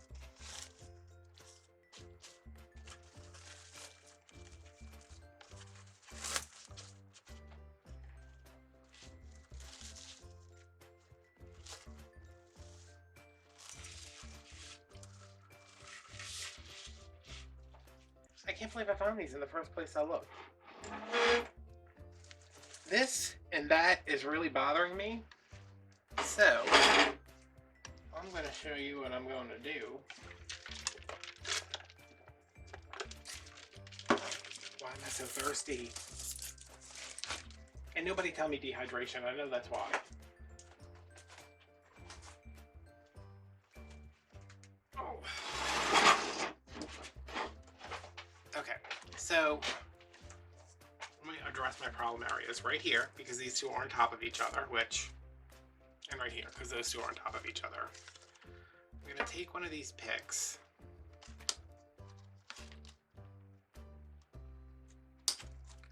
can't believe I found these in the first place I looked. This and that is really bothering me. So, I'm going to show you what I'm going to do. Why am I so thirsty? And nobody tell me dehydration. I know that's why. Oh. Okay, so let me address my problem areas right here, because these two are on top of each other, and right here, because those two are on top of each other. I'm going to take one of these picks.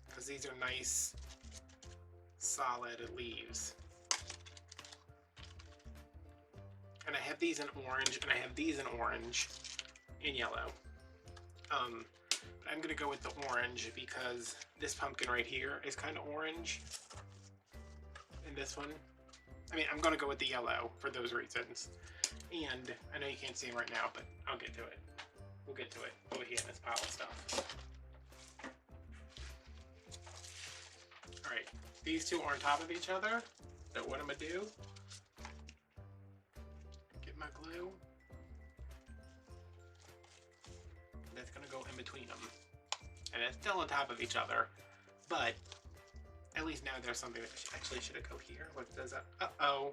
Because these are nice, solid leaves. And I have these in orange, and I have these in orange and yellow. But I'm going to go with the orange because this pumpkin right here is kind of orange. And this one, I mean, I'm going to go with the yellow for those reasons. And I know you can't see them right now, but I'll get to it. We'll get to it over here in this pile of stuff. Alright, these two are on top of each other. So what I'm going to do, get my glue. That's going to go in between them. And it's still on top of each other, but at least now there's something that actually should have go here. What does that? Uh-oh.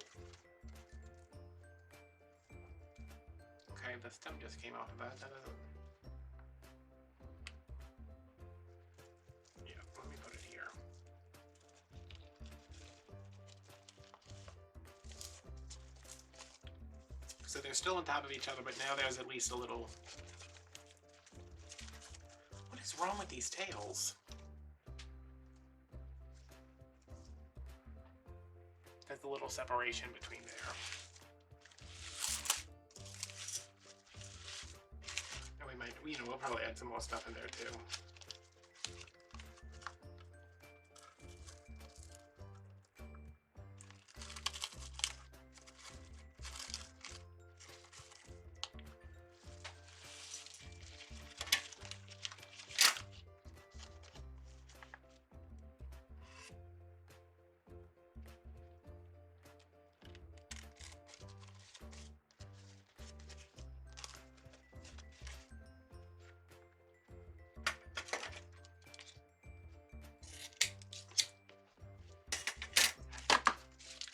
Okay, the stem just came off of that. That doesn't... Yeah, let me put it here. So they're still on top of each other, but now there's at least a little... What is wrong with these tails? There's a little separation between there. And we might, you know, we'll probably add some more stuff in there too.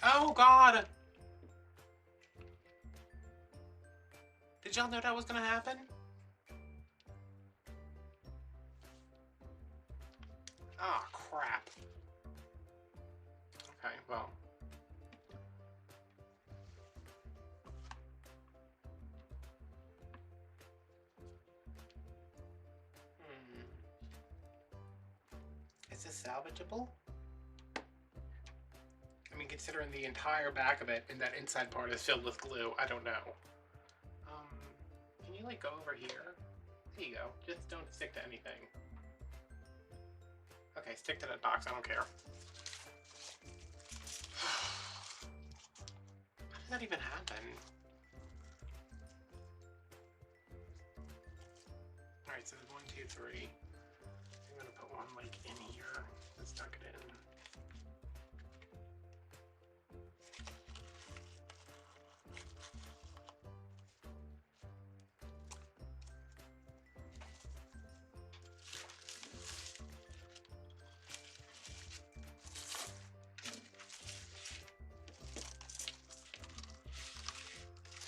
Oh God! Did y'all know that was gonna happen? Ah, crap. Okay, well. Is this salvageable? I mean, considering the entire back of it and that inside part is filled with glue, I don't know. Can you like go over here? There you go. Just don't stick to anything. Okay, stick to that box, I don't care. How did that even happen? Alright, so there's 1, 2, 3. I'm gonna put one like in here. Let's tuck it in.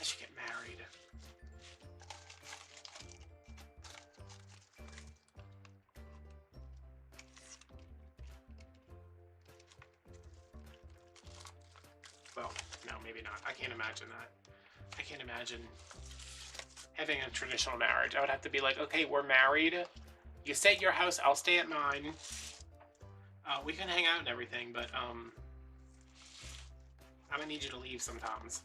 I should get married. Well, no, maybe not. I can't imagine that. I can't imagine having a traditional marriage. I would have to be like, okay, we're married. You stay at your house, I'll stay at mine. We can hang out and everything, but I'm gonna need you to leave sometimes.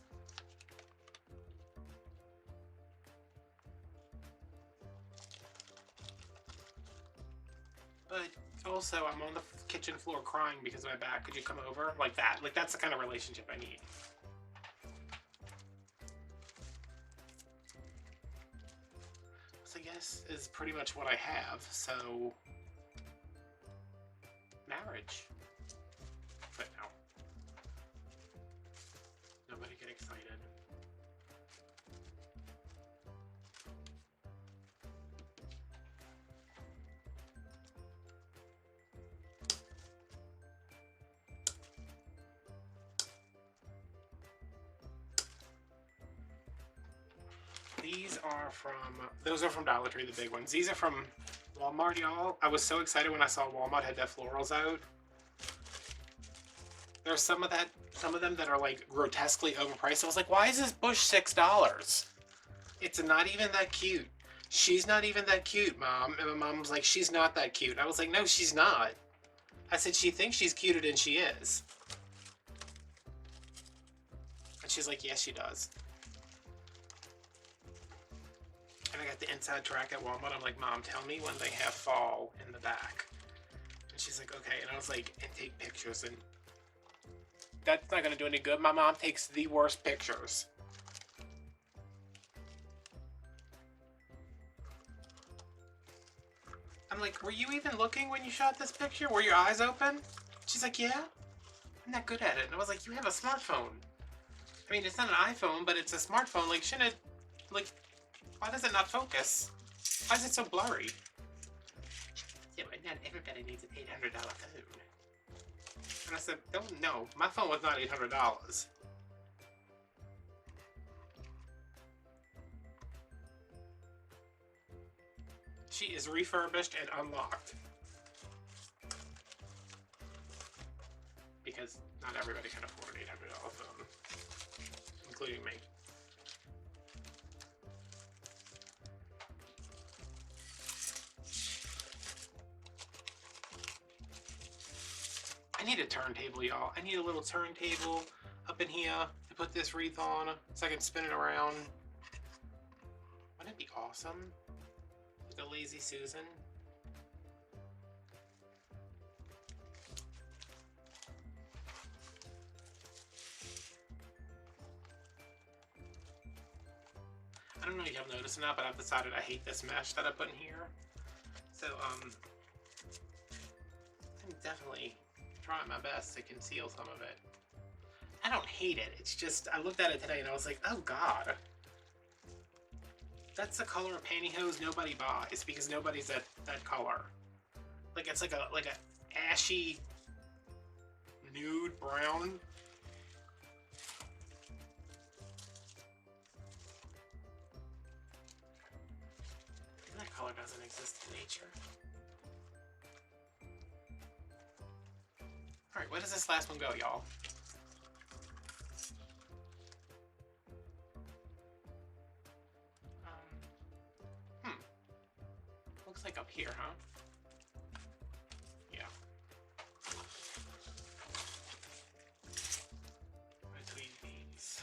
But also, I'm on the kitchen floor crying because of my back. Could you come over? Like that. Like, that's the kind of relationship I need. So guess, is pretty much what I have. So, marriage. But no. Nobody get excited. These are from, those are from Dollar Tree, the big ones. These are from Walmart, y'all. I was so excited when I saw Walmart had their florals out. There's some of them that are like grotesquely overpriced. I was like, why is this bush $6? It's not even that cute. She's not even that cute, Mom. And my mom was like, she's not that cute. I was like, no, she's not. I said, she thinks she's cuter than she is. And she's like, yes, she does. And I got the inside track at Walmart. I'm like, Mom, tell me when they have fall in the back. And she's like, okay. And I was like, and take pictures. And that's not going to do any good. My mom takes the worst pictures. I'm like, were you even looking when you shot this picture? Were your eyes open? She's like, yeah. I'm not good at it. And I was like, you have a smartphone. I mean, it's not an iPhone, but it's a smartphone. Like, shouldn't it, like, why does it not focus? Why is it so blurry? Yeah, but not everybody needs an $800 phone. And I said, don't know. My phone was not $800. She is refurbished and unlocked. Because not everybody can afford an $800 phone, including me. I need a turntable, y'all. I need a little turntable up in here to put this wreath on so I can spin it around. Wouldn't it be awesome? Like a Lazy Susan. I don't know if y'all noticed or not, but I've decided I hate this mesh that I put in here. So, I'm definitely trying my best to conceal some of it. I don't hate it. It's just, I looked at it today and I was like, oh God. That's the color of pantyhose nobody buys because nobody's that color. Like, it's like a ashy nude brown. That color doesn't exist in nature. Alright, where does this last one go, y'all? Looks like up here, huh? Yeah. Between these.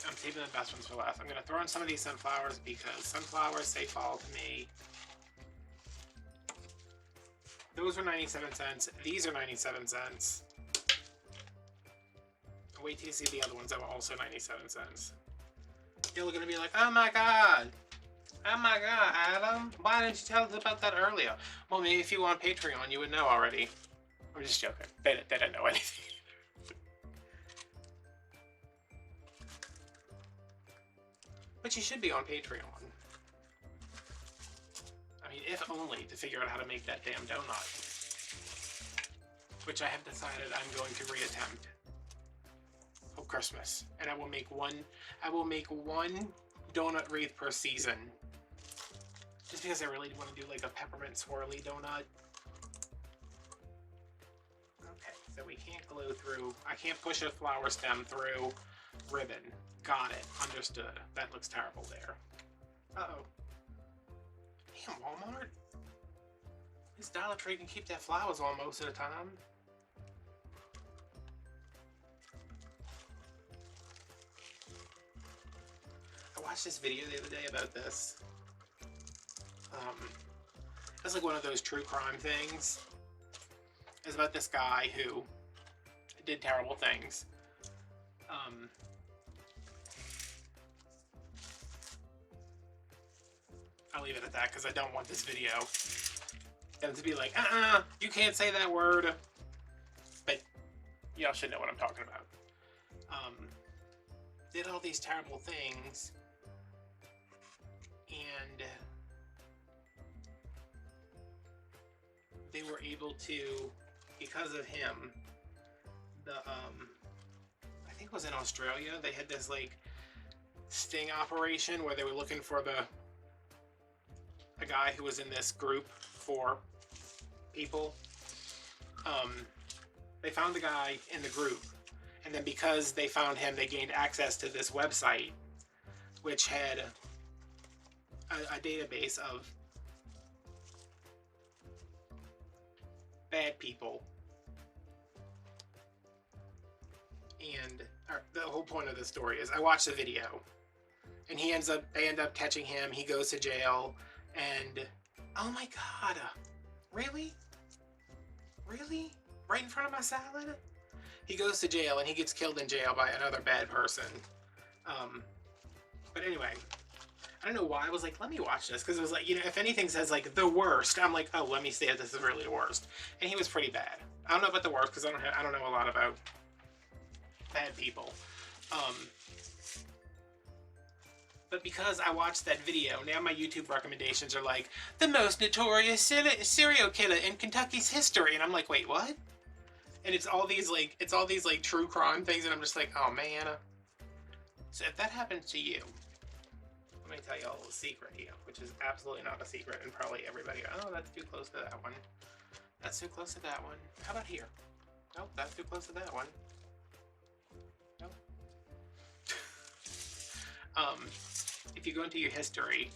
I'm saving the best ones for last. I'm gonna throw in some of these sunflowers because sunflowers say fall to me. Those are 97 cents. These are 97 cents. Wait till you see the other ones that were also 97 cents. You're gonna be like, oh my God. Oh my God, Adam. Why didn't you tell us about that earlier? Well, maybe if you were on Patreon, you would know already. I'm just joking. They didn't know anything. But you should be on Patreon. I mean, if only to figure out how to make that damn donut. Which I have decided I'm going to reattempt. Oh, Christmas. And I will make one donut wreath per season. Just because I really want to do like a peppermint swirly donut. Okay, so we can't glue through, I can't push a flower stem through ribbon. Got it. Understood. That looks terrible there. Uh-oh. Damn, Walmart. This Dollar Tree can keep their flowers on most of the time. I watched this video the other day about this. It's like one of those true crime things. It's about this guy who did terrible things. I'll leave it at that because I don't want this video them to be like, you can't say that word. But y'all should know what I'm talking about. Did all these terrible things, and they were able to, because of him, I think it was in Australia, they had this like sting operation where they were looking for a guy who was in this group for people. They found the guy in the group, and then because they found him, they gained access to this website, which had a database of bad people. And the whole point of the story is I watched the video, and they end up catching him. He goes to jail, and oh my god, really? Right in front of my salad? He goes to jail, and he gets killed in jail by another bad person. But anyway, I don't know why I was like, let me watch this, because it was like, you know, if anything says like the worst, I'm like, oh, let me see if this is really the worst. And he was pretty bad. I don't know about the worst because I don't know a lot about bad people. But because I watched that video, now my YouTube recommendations are like, the most notorious serial killer in Kentucky's history. And I'm like, wait, what? And it's all these like true crime things, and I'm just like, oh man. So if that happens to you, let me tell you a little secret here, which is absolutely not a secret, and probably everybody, oh, that's too close to that one. That's too close to that one. How about here? Nope, that's too close to that one. Nope. If you go into your history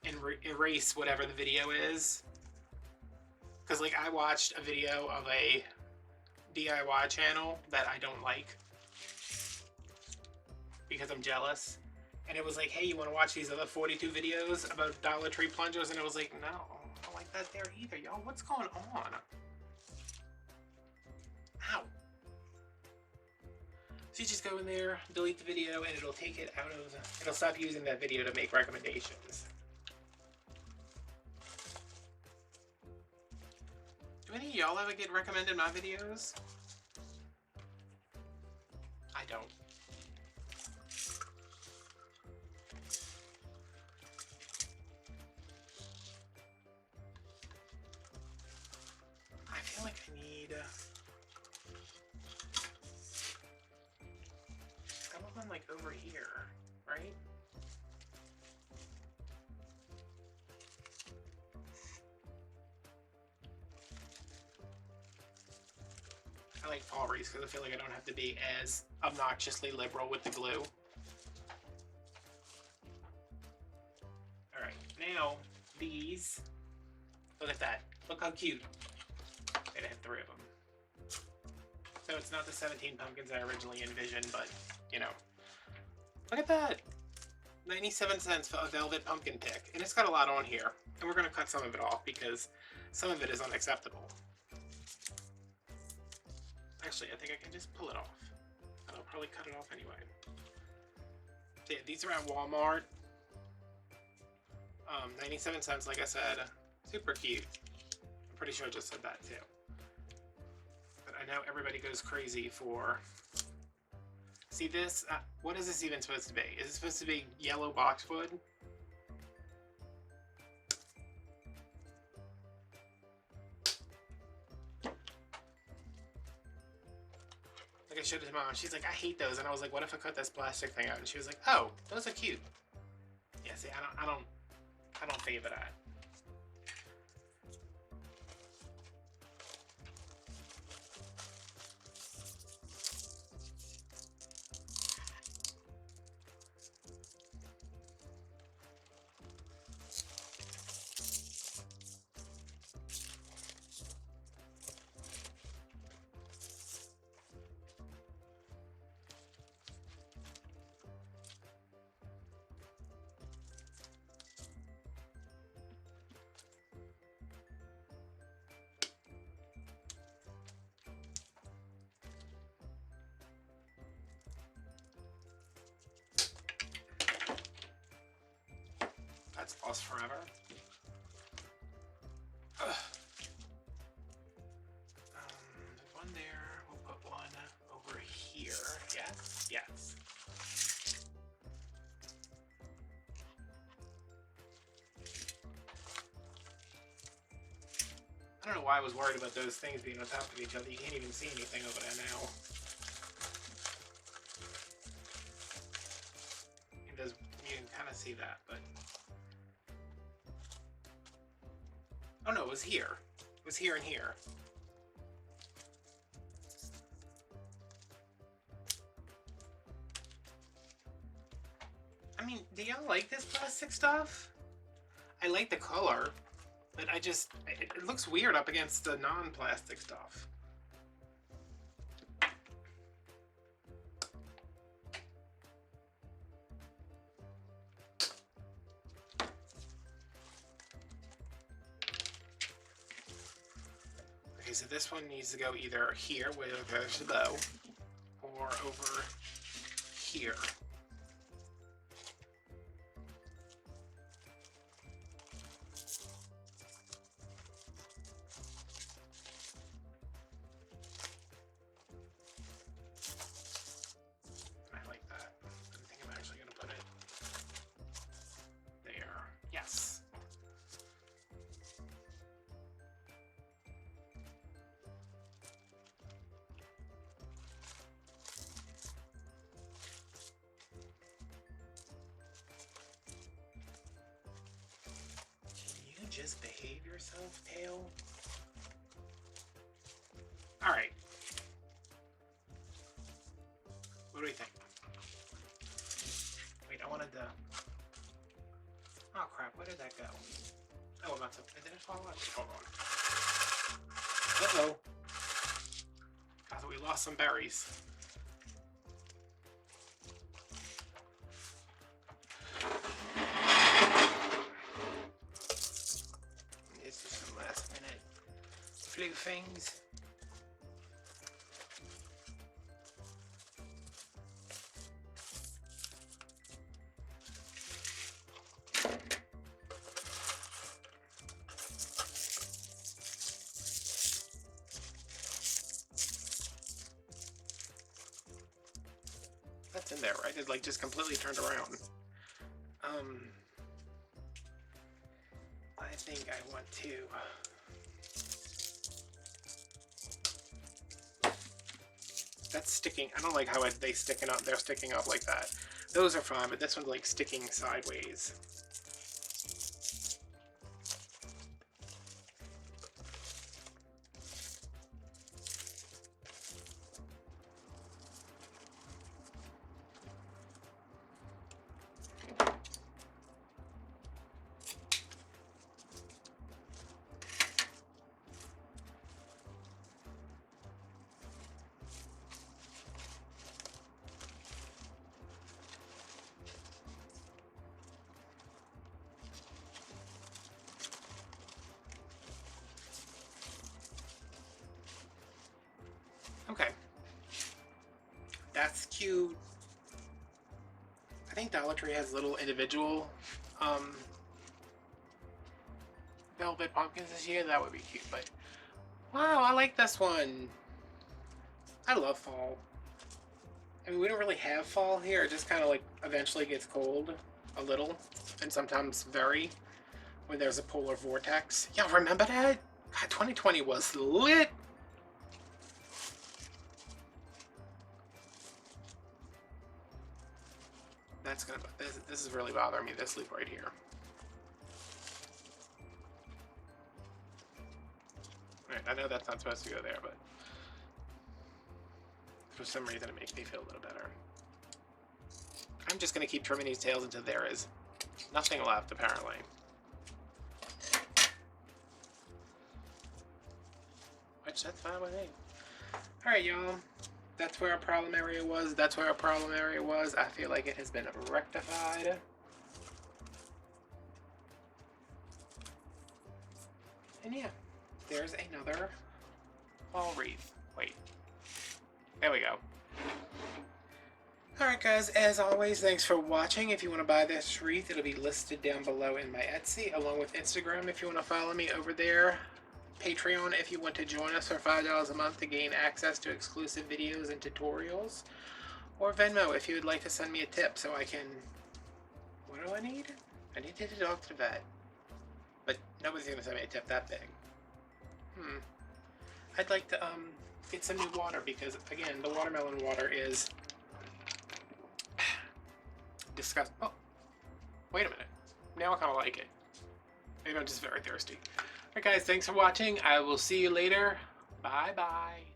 and erase whatever the video is, because like I watched a video of a DIY channel that I don't like because I'm jealous, and it was like, hey, you want to watch these other 42 videos about Dollar Tree plungers? And it was like, no, I don't like that there either, y'all. What's going on? Ow. So you just go in there, delete the video, and it'll take it out of, it'll stop using that video to make recommendations. Do any of y'all ever get recommended my videos? I don't. I feel like I need some of them like over here, right? I like fall wreaths because I feel like I don't have to be as obnoxiously liberal with the glue. Alright, now these, look at that. Look how cute. I had 3 of them. So it's not the 17 pumpkins I originally envisioned, but, you know. Look at that! 97 cents for a velvet pumpkin pick. And it's got a lot on here. And we're going to cut some of it off because some of it is unacceptable. Actually, I think I can just pull it off. And I'll probably cut it off anyway. So yeah, these are at Walmart. 97 cents, like I said. Super cute. I'm pretty sure I just said that too. But I know everybody goes crazy for... See this? What is this even supposed to be? Is it supposed to be yellow boxwood? Like I showed it to Mom, she's like, I hate those, and I was like, what if I cut this plastic thing out? And she was like, oh, those are cute. Yeah, see, I don't favor that. lost forever. Ugh. There's one there. We'll put one over here. Yes? Yes. I don't know why I was worried about those things being on top of each other. You can't even see anything over there now. You can kind of see that, but... Oh no, it was here. It was here and here. I mean, do y'all like this plastic stuff? I like the color, but it looks weird up against the non-plastic stuff. Okay, so this one needs to go either here, where there's the bow, or over here. I like that. I think I'm actually going to put it there. Yes. Just behave yourself, tail. All right. What do we think? Wait, I wanted to... Oh crap, where did that go? Oh, about to... Did it fall out? Hold on. Uh-oh. I thought we lost some berries. Flu things. That's in there, right? It like just completely turned around. I think I want to that's sticking. I don't like how they're sticking up like that. Those are fine, but this one's like sticking sideways. Okay. That's cute. I think Dollar Tree has little individual velvet pumpkins this year. That would be cute, but wow, I like this one. I love fall. I mean, we don't really have fall here. It just kind of like eventually gets cold a little, and sometimes very, when there's a polar vortex. Y'all remember that? God, 2020 was lit. That's gonna. This is really bothering me. This loop right here. All right, I know that's not supposed to go there, but for some reason it makes me feel a little better. I'm just gonna keep trimming these tails until there is nothing left, apparently. Which, that's fine with me. Alright, y'all. That's where our problem area was. That's where our problem area was. I feel like it has been rectified. And yeah, there's another fall wreath. Wait. There we go. Alright guys, as always, thanks for watching. If you want to buy this wreath, it'll be listed down below in my Etsy, along with Instagram if you want to follow me over there. Patreon if you want to join us for $5 a month to gain access to exclusive videos and tutorials. Or Venmo if you would like to send me a tip so I can... What do I need? I need to take the dog to the vet. But nobody's going to send me a tip that big. I'd like to get some new water because, again, the watermelon water is... disgusting. Oh, wait a minute. Now I kind of like it. Maybe I'm just very thirsty. Alright guys, thanks for watching. I will see you later. Bye bye.